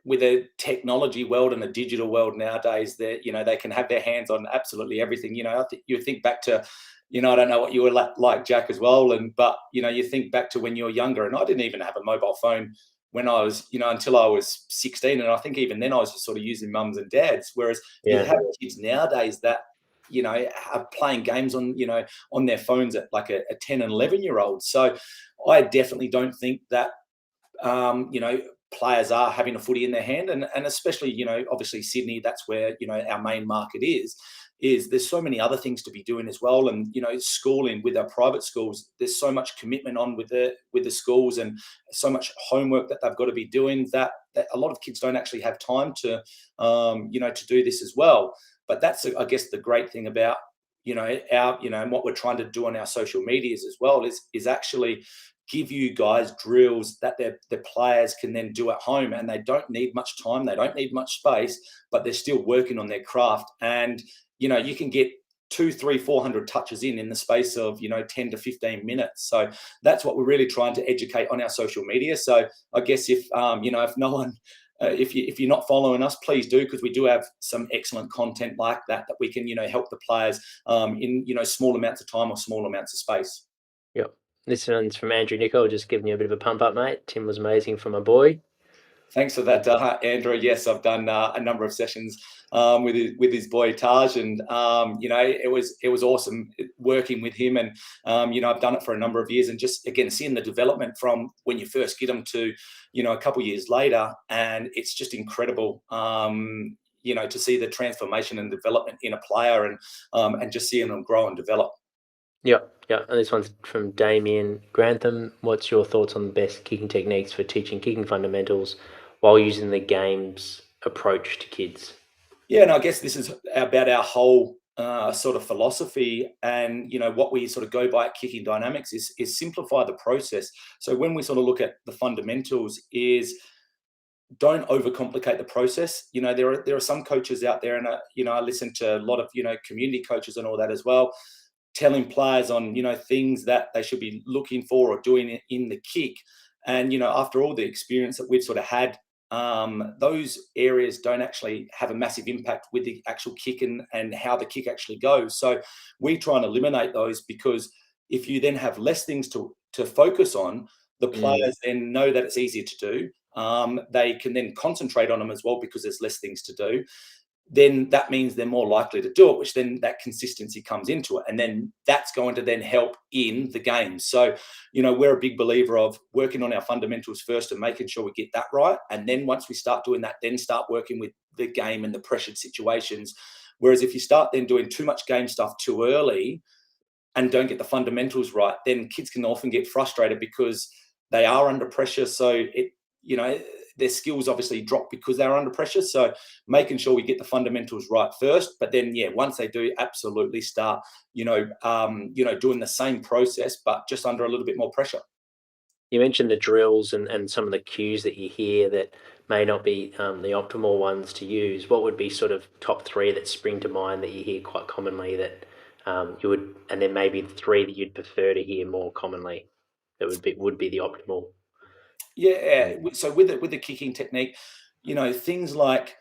With a technology world and a digital world nowadays, that they can have their hands on absolutely everything. You think back to, I don't know what you were like, Jack, as well, but you think back to when you were younger, and I didn't even have a mobile phone when I was, until I was 16, and I think even then I was just sort of using mums and dads. Whereas you have kids nowadays that are playing games on on their phones at like a 10 and 11-year-old. So I definitely don't think that players are having a footy in their hand, and especially obviously Sydney, that's where our main market is there's so many other things to be doing as well. And schooling with our private schools, there's so much commitment on with the schools and so much homework that they've got to be doing that a lot of kids don't actually have time to to do this as well. But that's, I guess, the great thing about our and what we're trying to do on our social medias as well is actually give you guys drills that the players can then do at home, and they don't need much time, they don't need much space, but they're still working on their craft. And you can get 200, 300, 400 touches in the space of 10 to 15 minutes. So that's what we're really trying to educate on our social media. So I guess if if no one if you're not following us, please do, because we do have some excellent content like that we can help the players in small amounts of time or small amounts of space. Yep. This one's from Andrew Nicol, just giving you a bit of a pump up, mate. Tim was amazing for my boy. Thanks for that, Andrew. Yes, I've done a number of sessions with his boy Taj, and it was awesome working with him. And I've done it for a number of years, and just again seeing the development from when you first get them to a couple of years later, and it's just incredible. To see the transformation and development in a player, and just seeing them grow and develop. Yeah. And this one's from Damien Grantham. What's your thoughts on the best kicking techniques for teaching kicking fundamentals while using the game's approach to kids? Yeah, and I guess this is about our whole sort of philosophy, and what we sort of go by at Kicking Dynamics is simplify the process. So when we sort of look at the fundamentals, is don't overcomplicate the process. There are some coaches out there, and I listen to a lot of community coaches and all that as well, telling players on things that they should be looking for or doing in the kick. And after all the experience that we've sort of had, those areas don't actually have a massive impact with the actual kick and how the kick actually goes. So we try and eliminate those, because if you then have less things to focus on, the players then know that it's easier to do. They can then concentrate on them as well because there's less things to do. Then that means they're more likely to do it, which then that consistency comes into it. And then that's going to then help in the game. So, we're a big believer of working on our fundamentals first and making sure we get that right. And then once we start doing that, then start working with the game and the pressured situations. Whereas if you start then doing too much game stuff too early and don't get the fundamentals right, then kids can often get frustrated because they are under pressure. So their skills obviously drop because they're under pressure. So making sure we get the fundamentals right first, but then once they do, absolutely start doing the same process but just under a little bit more pressure. You mentioned the drills and some of the cues that you hear that may not be the optimal ones to use. What would be sort of top three that spring to mind that you hear quite commonly that you would, and then maybe the three that you'd prefer to hear more commonly that would be the optimal? Yeah. So with the kicking technique, things like,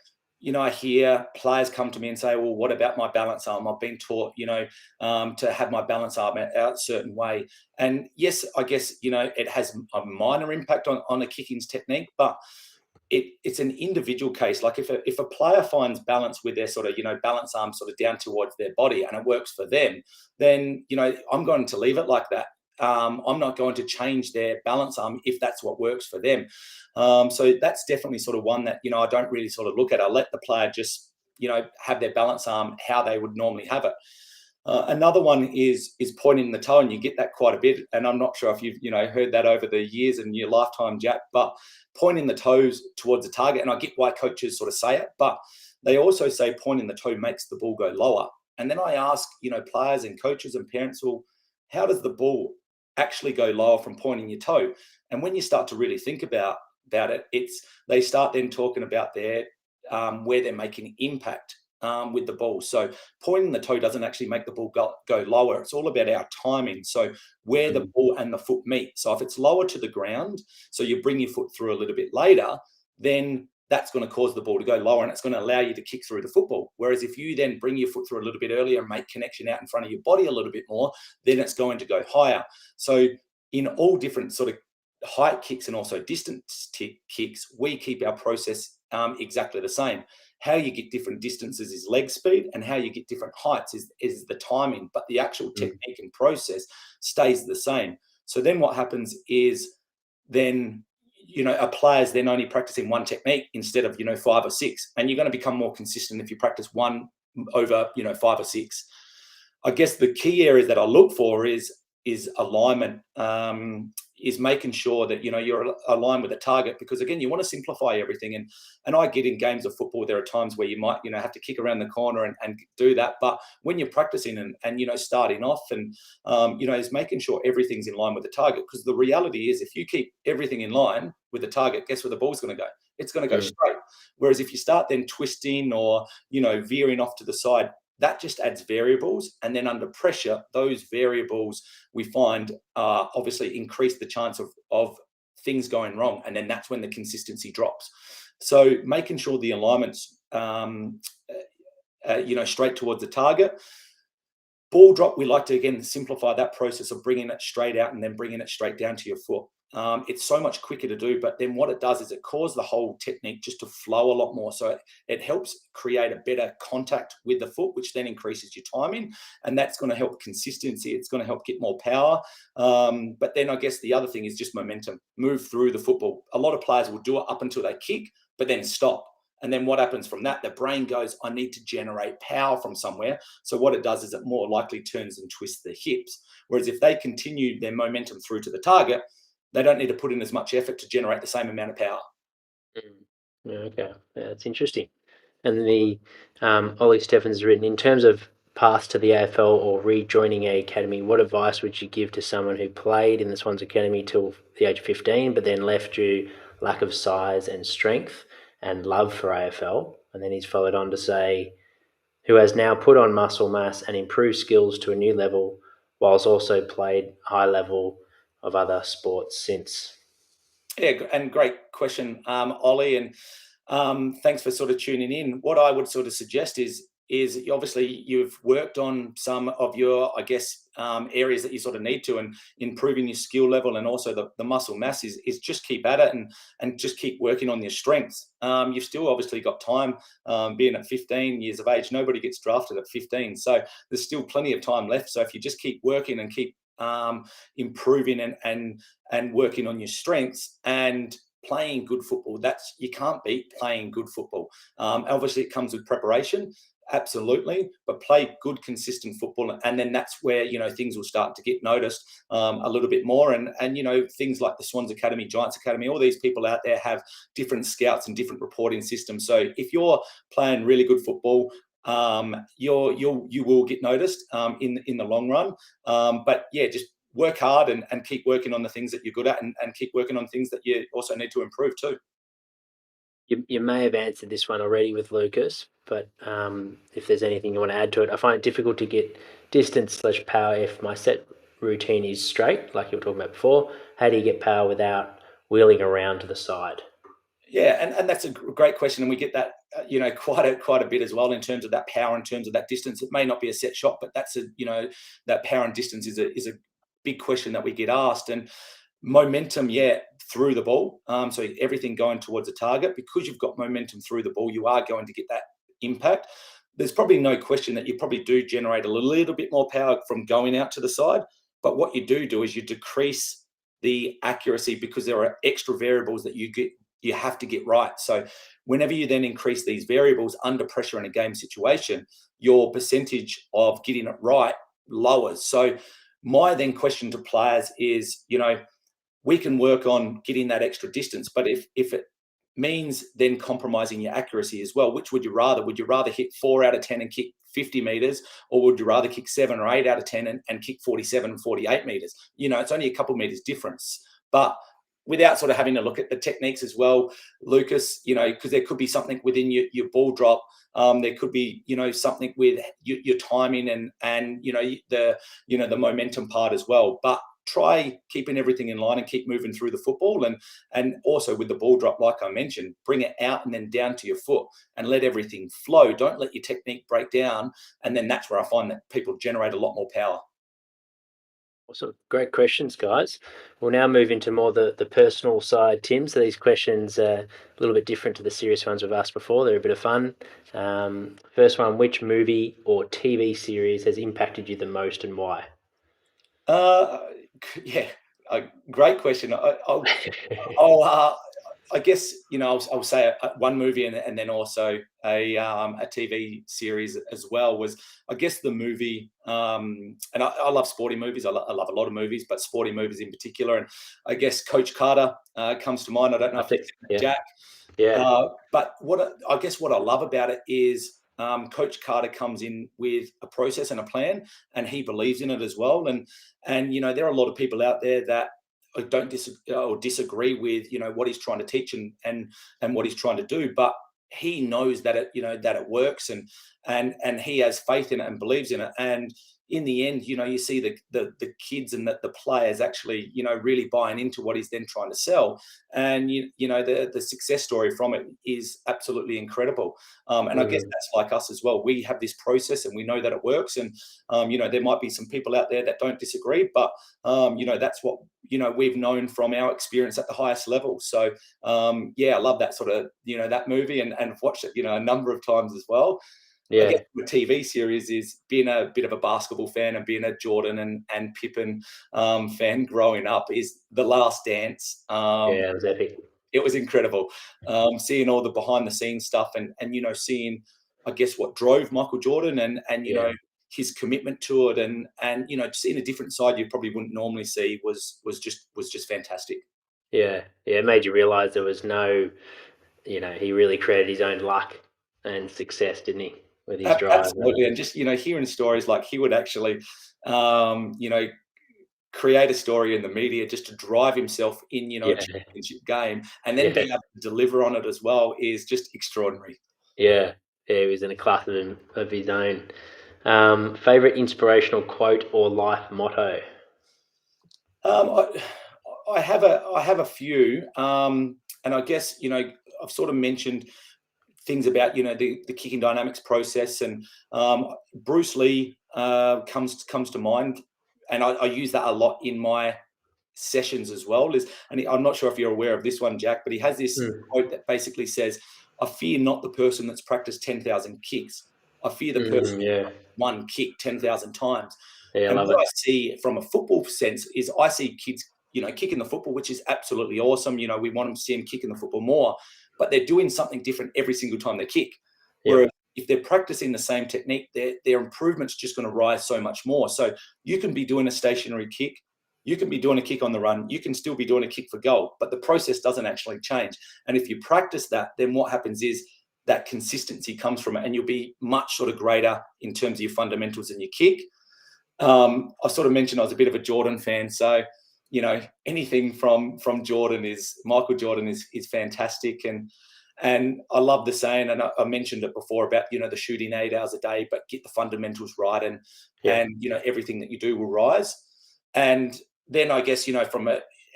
I hear players come to me and say, well, what about my balance arm? I've been taught, to have my balance arm out a certain way. And yes, I guess, it has a minor impact on a kicking's technique, but it's an individual case. Like if a player finds balance with their sort of, balance arm sort of down towards their body and it works for them, then, I'm going to leave it like that. I'm not going to change their balance arm if that's what works for them. So that's definitely sort of one that, I don't really sort of look at. I let the player just, have their balance arm how they would normally have it. Another one is pointing the toe, and you get that quite a bit. And I'm not sure if you've, heard that over the years in your lifetime, Jack, but pointing the toes towards the target. And I get why coaches sort of say it, but they also say pointing the toe makes the ball go lower. And then I ask, players and coaches and parents, well, how does the ball actually go lower from pointing your toe? And when you start to really think about it, they start then talking about their where they're making impact with the ball. So pointing the toe doesn't actually make the ball go lower. It's all about our timing. So where the ball and the foot meet. So if it's lower to the ground, so you bring your foot through a little bit later, then that's going to cause the ball to go lower, and it's going to allow you to kick through the football. Whereas if you then bring your foot through a little bit earlier and make connection out in front of your body a little bit more, then it's going to go higher. So in all different sort of height kicks and also distance kicks, we keep our process exactly the same. How you get different distances is leg speed, and how you get different heights is the timing, but the actual technique and process stays the same. So then what happens is then a player's then only practicing one technique instead of 5 or 6, and you're going to become more consistent if you practice one over 5 or 6. I guess the key areas that I look for is alignment, is making sure that you're aligned with the target, because again, you want to simplify everything. And I get in games of football, there are times where you might have to kick around the corner and do that, but when you're practicing and starting off and is making sure everything's in line with the target, because the reality is if you keep everything in line with the target, guess where the ball's going to go? It's going to go straight. Whereas if you start then twisting or veering off to the side, that just adds variables. And then under pressure, those variables we find obviously increase the chance of things going wrong. And then that's when the consistency drops. So making sure the alignment's, straight towards the target. Ball drop, we like to, again, simplify that process of bringing it straight out and then bringing it straight down to your foot. It's so much quicker to do, but then what it does is it causes the whole technique just to flow a lot more. So it helps create a better contact with the foot, which then increases your timing, and that's going to help consistency. It's going to help get more power. But then I guess the other thing is just momentum, move through the football. A lot of players will do it up until they kick, but then stop. And then what happens from that? The brain goes, I need to generate power from somewhere. So what it does is it more likely turns and twists the hips. Whereas if they continue their momentum through to the target, they don't need to put in as much effort to generate the same amount of power. Okay, that's interesting. And the Ollie Steffens has written, in terms of path to the AFL or rejoining a academy, what advice would you give to someone who played in the Swans Academy till the age of 15, but then left due lack of size and strength and love for AFL? And then he's followed on to say, who has now put on muscle mass and improved skills to a new level, whilst also played high level of other sports since. Yeah, and great question, Ollie, and thanks for sort of tuning in. What I would sort of suggest is obviously you've worked on some of your, I guess, areas that you sort of need to, and improving your skill level and also the muscle mass is just keep at it and just keep working on your strengths. You've still obviously got time, being at 15 years of age. Nobody gets drafted at 15, so there's still plenty of time left. So if you just keep working and keep improving and working on your strengths and playing good football, that's, you can't beat playing good football. Obviously it comes with preparation, absolutely, but play good consistent football, and then that's where, you know, things will start to get noticed a little bit more. And you know, things like the Swans Academy, Giants Academy, all these people out there have different scouts and different reporting systems. So if you're playing really good football, you will get noticed in the long run. But yeah, just work hard and keep working on the things that you're good at, and keep working on things that you also need to improve too. You may have answered this one already with Lucas, but if there's anything you want to add to it, I find it difficult to get distance/power if my set routine is straight, like you were talking about before. How do you get power without wheeling around to the side? Yeah, and that's a great question, and we get that you know, quite a bit as well, in terms of that power, in terms of that distance. It may not be a set shot, but that's a, you know, that power and distance is a big question that we get asked. And momentum, yeah, through the ball. So everything going towards a target, because you've got momentum through the ball, you are going to get that impact. There's probably no question that you probably do generate a little bit more power from going out to the side, but what you do is you decrease the accuracy, because there are extra variables that you have to get right. So whenever you then increase these variables under pressure in a game situation, your percentage of getting it right lowers. So my then question to players is, you know, we can work on getting that extra distance, but if it means then compromising your accuracy as well, which would you rather? Would you rather hit 4 out of 10 and kick 50 meters, or would you rather kick 7 or 8 out of 10 and kick 47 and 48 meters? You know, it's only a couple meters difference, but without sort of having to look at the techniques as well, Lucas, you know, because there could be something within your ball drop. There could be, you know, something with your timing and you know, the momentum part as well. But try keeping everything in line and keep moving through the football, and also with the ball drop, like I mentioned, bring it out and then down to your foot and let everything flow. Don't let your technique break down, and then that's where I find that people generate a lot more power. Awesome. Great questions, guys. We'll now move into more the personal side, Tim. So these questions are a little bit different to the serious ones we've asked before. They're a bit of fun. First one, which movie or TV series has impacted you the most and why? Yeah, a great question. I'll I guess, you know, I'll say one movie, and then also a TV series as well, was, I guess, the movie. And I love sporting movies. I love a lot of movies, but sporting movies in particular. And I guess Coach Carter comes to mind. I don't know if you've seen Yeah. Jack. Yeah. But I guess what I love about it is Coach Carter comes in with a process and a plan, and he believes in it as well. And you know, there are a lot of people out there that don't disagree with, you know, what he's trying to teach and what he's trying to do, but he knows that it, you know, that it works, and he has faith in it and believes in it. And in the end, you know, you see the kids and the players actually, you know, really buying into what he's then trying to sell. And you know, the success story from it is absolutely incredible. And I guess that's like us as well. We have this process and we know that it works. And you know, there might be some people out there that don't disagree, but you know, that's what, you know, we've known from our experience at the highest level. So yeah, I love that sort of, you know, that movie, and watched it, you know, a number of times as well. Yeah. I guess the TV series is being a bit of a basketball fan and being a Jordan and Pippen fan growing up, is The Last Dance. Yeah, it was epic. It was incredible, seeing all the behind the scenes stuff, and you know, seeing, I guess, what drove Michael Jordan, and you know, his commitment to it, and you know, seeing a different side you probably wouldn't normally see was just fantastic. Yeah. It made you realise there was no, you know, he really created his own luck and success, didn't he? with his drive. Absolutely, and just hearing stories like he would actually, create a story in the media just to drive himself in, a championship game, and then being able to deliver on it as well is just extraordinary. Yeah, he was in a class of his own. Favorite inspirational quote or life motto? I have a few, and I guess I've sort of mentioned things about the kicking dynamics process, and Bruce Lee comes to mind, and I use that a lot in my sessions as well. And I'm not sure if you're aware of this one, Jack, but he has this quote that basically says, "I fear not the person that's practiced 10,000 kicks. I fear the person that one kick 10,000 times." Yeah, and I love what it. I see from a football sense is I see kids, kicking the football, which is absolutely awesome. We want them to see them kicking the football more, but they're doing something different every single time they kick. Yep. Whereas if they're practicing the same technique, their improvement's just going to rise so much more. So you can be doing a stationary kick, you can be doing a kick on the run, you can still be doing a kick for goal, but the process doesn't actually change. And if you practice that, then what happens is that consistency comes from it, and you'll be much sort of greater in terms of your fundamentals and your kick. I sort of mentioned I was a bit of a Jordan fan, so anything from Michael Jordan is fantastic, and I love the saying, and I mentioned it before about the shooting 8 hours a day, but get the fundamentals right, and everything that you do will rise. And then I guess from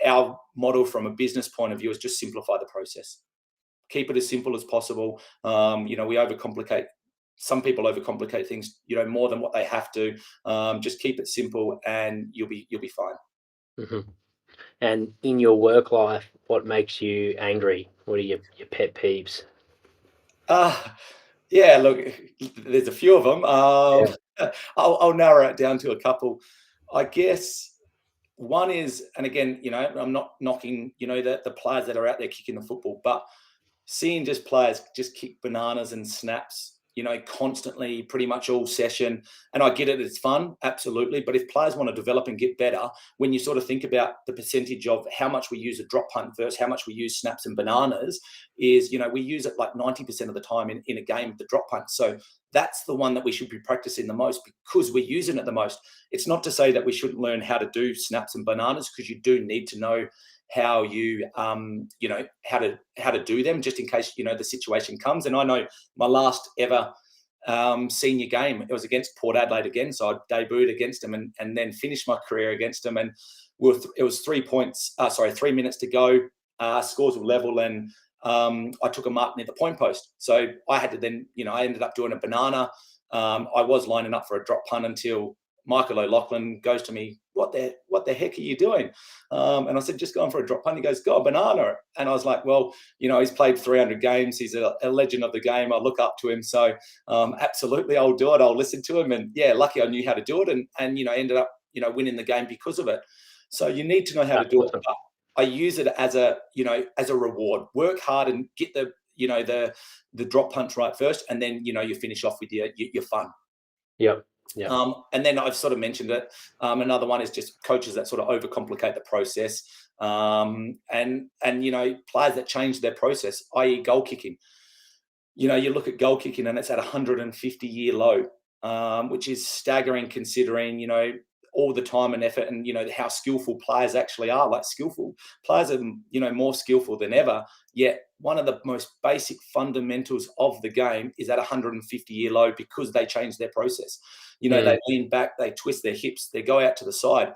our model from a business point of view is just simplify the process, keep it as simple as possible. We overcomplicate. Some people overcomplicate things, more than what they have to. Just keep it simple, and you'll be fine. Mm-hmm. And in your work life, what makes you angry? What are your pet peeves? Yeah, look, there's a few of them. I'll narrow it down to a couple. I guess one is, and again, I'm not knocking, the players that are out there kicking the football, but seeing just players just kick bananas and snaps, constantly, pretty much all session. And I get it, it's fun, absolutely. But if players want to develop and get better, when you sort of think about the percentage of how much we use a drop punt versus how much we use snaps and bananas, is, we use it like 90% of the time in a game, the drop punt. So that's the one that we should be practicing the most because we're using it the most. It's not to say that we shouldn't learn how to do snaps and bananas, because you do need to know how you how to do them, just in case the situation comes. And I know my last ever senior game, it was against Port Adelaide again, so I debuted against them and then finished my career against them, and it was 3 minutes to go, scores were level, and I took a mark near the point post, so I had to then I ended up doing a banana. I was lining up for a drop punt until Michael O'Loughlin goes to me, what the heck are you doing? And I said, just going for a drop punt. He goes, go a banana. And I was like, well, he's played 300 games. He's a legend of the game. I look up to him. So absolutely, I'll do it. I'll listen to him. And yeah, lucky I knew how to do it, and ended up, winning the game because of it. So you need to know how to do it. But I use it as a reward. Work hard and get the drop punch right first. And then, you finish off with your fun. Yep. Yeah. And then I've sort of mentioned it. Another one is just coaches that sort of overcomplicate the process, and players that change their process, i.e. goal kicking. You look at goal kicking and it's at 150-year low, which is staggering considering all the time and effort and how skillful players actually are. Like, skillful players are more skillful than ever, yet one of the most basic fundamentals of the game is at 150-year low because they change their process. They lean back, they twist their hips, they go out to the side.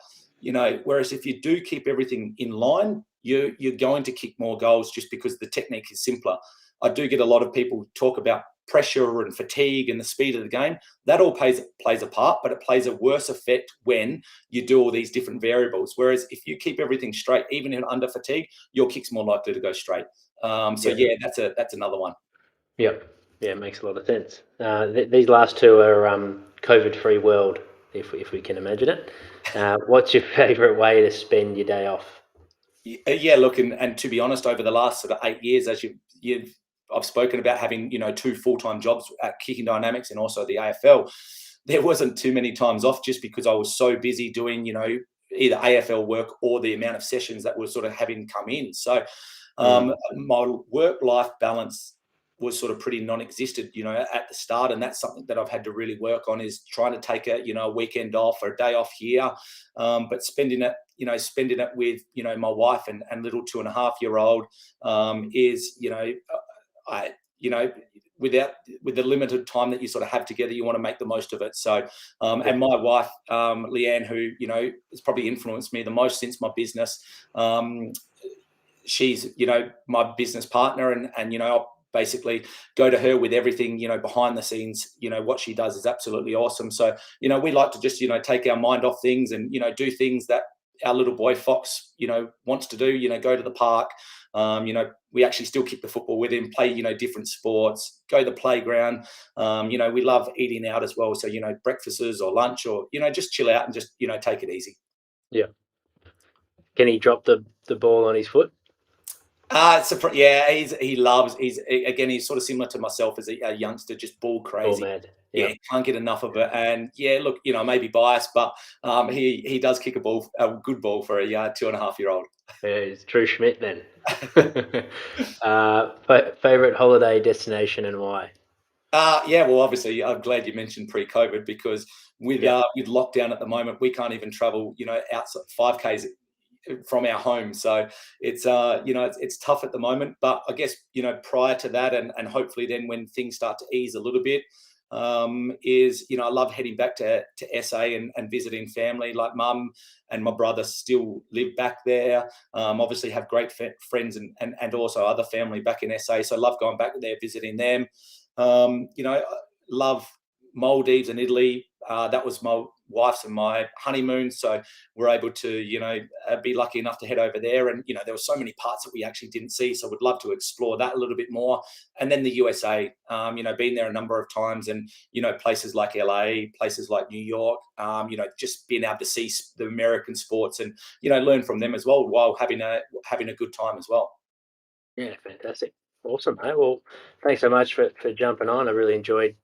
Whereas if you do keep everything in line, you're going to kick more goals just because the technique is simpler. I do get a lot of people talk about pressure and fatigue and the speed of the game. That all plays a part, but it plays a worse effect when you do all these different variables. Whereas if you keep everything straight, even in under fatigue, your kick's more likely to go straight. That's another one. Yep. Yeah, it makes a lot of sense. These last two are COVID-free world, if we can imagine it. What's your favourite way to spend your day off? Yeah, look, and to be honest, over the last sort of 8 years, as I've spoken about having 2 full-time jobs at Kicking Dynamics and also the AFL. There wasn't too many times off just because I was so busy doing either AFL work or the amount of sessions that we're sort of having come in. So my work-life balance was sort of pretty non-existent, at the start. And that's something that I've had to really work on, is trying to take a weekend off or a day off here, but spending it with, my wife and little 2.5-year-old, is, with the limited time that you sort of have together, you want to make the most of it. So, and my wife, Leanne, who, has probably influenced me the most since my business, she's, my business partner, and I'll basically go to her with everything, behind the scenes. What she does is absolutely awesome. So, we like to just, take our mind off things and, do things that our little boy Fox, wants to do, go to the park. We actually still kick the football with him, play, different sports, go to the playground. We love eating out as well. So, breakfasts or lunch, or, just chill out and just, take it easy. Yeah. Can he drop the ball on his foot? He's sort of similar to myself as a youngster, just ball crazy. Oh, man. Yeah, can't get enough of it. And yeah, look, I may be biased, but he does kick a good ball for a 2.5-year-old. Yeah, he's true Schmidt then. Favorite holiday destination and why? Well, obviously, I'm glad you mentioned pre-COVID, because with lockdown at the moment, we can't even travel, outside 5Ks from our home. So it's it's tough at the moment. But I guess, prior to that, and hopefully then when things start to ease a little bit, I love heading back to SA and visiting family. Like mum and my brother still live back there. Obviously have great friends and also other family back in SA. So I love going back there, visiting them. I love Maldives and Italy. That was my wife's and my honeymoon, so we're able to be lucky enough to head over there. And there were so many parts that we actually didn't see, so would love to explore that a little bit more. And then the USA, been there a number of times, and places like LA, places like New York, just being able to see the American sports and learn from them as well, while having a good time as well. Yeah, fantastic. Awesome, mate. Well, thanks so much for jumping on. I really enjoyed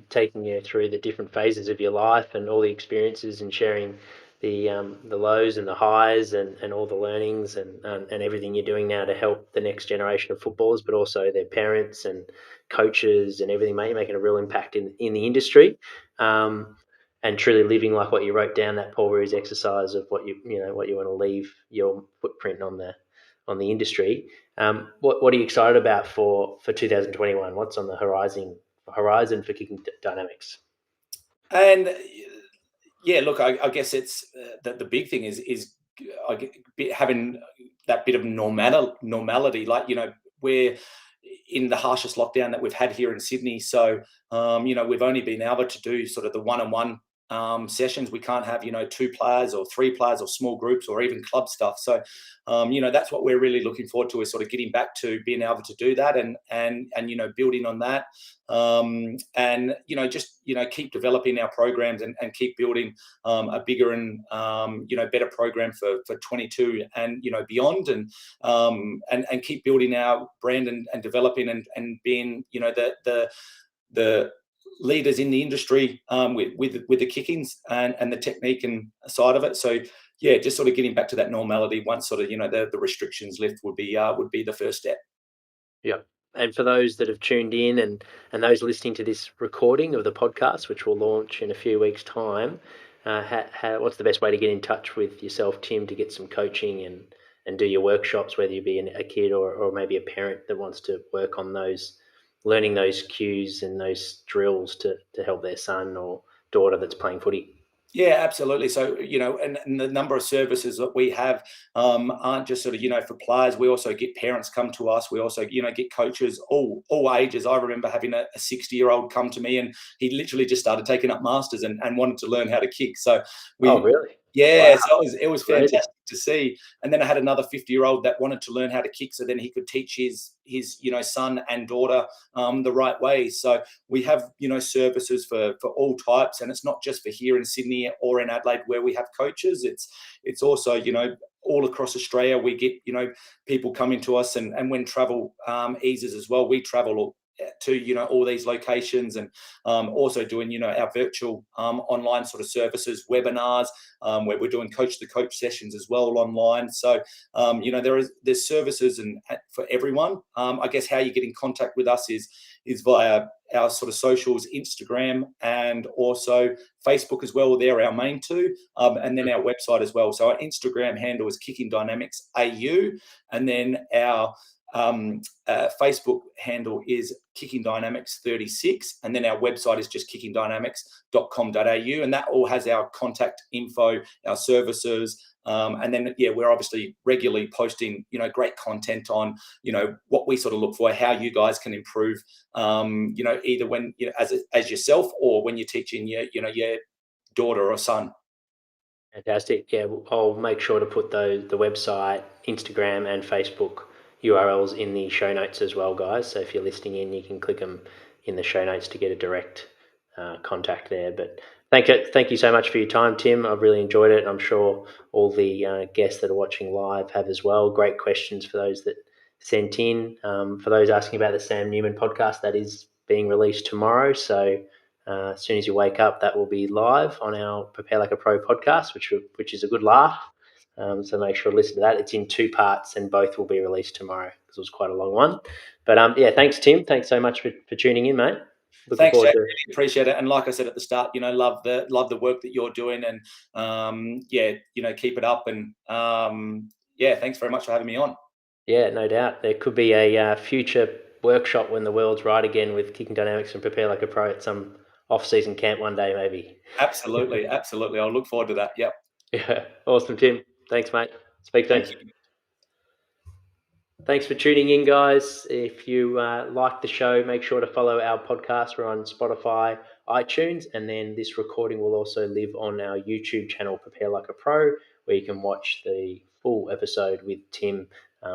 taking you through the different phases of your life and all the experiences, and sharing the lows and the highs and all the learnings and everything you're doing now to help the next generation of footballers, but also their parents and coaches and everything, mate. You're making a real impact in the industry, and truly living like what you wrote down, that Paul Roos exercise of what you want to leave your footprint on the industry. What are you excited about for 2021? What's on the horizon for Kicking Dynamics? And look, I guess it's the big thing is having that bit of normality. Like, we're in the harshest lockdown that we've had here in Sydney. So, we've only been able to do sort of the one-on-one sessions. We can't have 2 players or 3 players or small groups or even club stuff. So that's what we're really looking forward to, is sort of getting back to being able to do that and building on that, and just keep developing our programs and keep building a bigger and better program for 22 and beyond, and keep building our brand and developing and being the leaders in the industry with the kickings and the technique and side of it. So yeah, just sort of getting back to that normality once sort of the restrictions lift would be the first step. Yeah. And for those that have tuned in and those listening to this recording of the podcast, which will launch in a few weeks' time, what's the best way to get in touch with yourself, Tim, to get some coaching and do your workshops, whether you be a kid or maybe a parent that wants to work on learning those cues and those drills to help their son or daughter that's playing footy? Yeah, absolutely. So, and the number of services that we have aren't just sort of, for players. We also get parents come to us. We also, get coaches, all ages. I remember having a 60-year-old come to me, and he literally just started taking up masters and wanted to learn how to kick. So oh, really? Yeah, wow. So it was fantastic to see. And then I had another 50-year-old that wanted to learn how to kick, so then he could teach his son and daughter the right way. So we have services for all types, and it's not just for here in Sydney or in Adelaide where we have coaches. It's also all across Australia. We get people coming to us, and when travel eases as well, we travel to all these locations, and also doing our virtual online sort of services, webinars, where we're doing coach to coach sessions as well online. So there's services and for everyone. I guess how you get in contact with us is via our sort of socials, Instagram and also Facebook as well. They're our main two, and then our website as well. So our Instagram handle is Kicking Dynamics AU, and then our Facebook handle is Kicking Dynamics 36, and then our website is just kickingdynamics.com.au, and that all has our contact info, our services, and then we're obviously regularly posting great content on what we sort of look for, how you guys can improve, either when as yourself or when you're teaching your daughter or son. Fantastic. Yeah, I'll make sure to put the website, Instagram and Facebook URLs in the show notes as well, guys. So if you're listening in, you can click them in the show notes to get a direct contact there. But thank you so much for your time, Tim. I've really enjoyed it. I'm sure all the guests that are watching live have as well. Great questions for those that sent in. For those asking about the Sam Newman podcast, that is being released tomorrow. So as soon as you wake up, that will be live on our Prepare Like a Pro podcast, which is a good laugh. So make sure to listen to that. It's in 2 parts, and both will be released tomorrow because it was quite a long one. But thanks, Tim. Thanks so much for tuning in, mate. Thanks, Jake. Really appreciate it. And like I said at the start, love the work that you're doing, and keep it up. And thanks very much for having me on. Yeah, no doubt. There could be a future workshop when the world's right again with Kicking Dynamics and Prepare Like a Pro at some off-season camp one day, maybe. Absolutely. I'll look forward to that. Yep. Yeah, awesome, Tim. Thanks, mate. Speak soon. Thanks for tuning in, guys. If you like the show, make sure to follow our podcast. We're on Spotify, iTunes, and then this recording will also live on our YouTube channel, Prepare Like a Pro, where you can watch the full episode with Tim,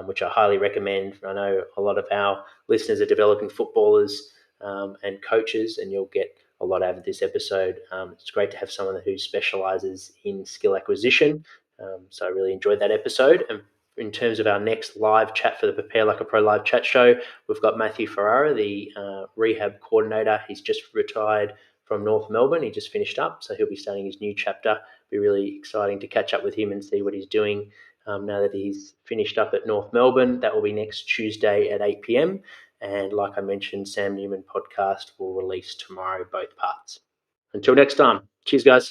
which I highly recommend. I know a lot of our listeners are developing footballers and coaches, and you'll get a lot out of this episode. It's great to have someone who specialises in skill acquisition. So I really enjoyed that episode. And in terms of our next live chat for the Prepare Like a Pro live chat show, we've got Matthew Ferrara, the rehab coordinator. He's just retired from North Melbourne. He just finished up, so he'll be starting his new chapter. It'll be really exciting to catch up with him and see what he's doing now that he's finished up at North Melbourne. That will be next Tuesday at 8 p.m. And like I mentioned, Sam Newman podcast will release tomorrow, both parts. Until next time, cheers, guys.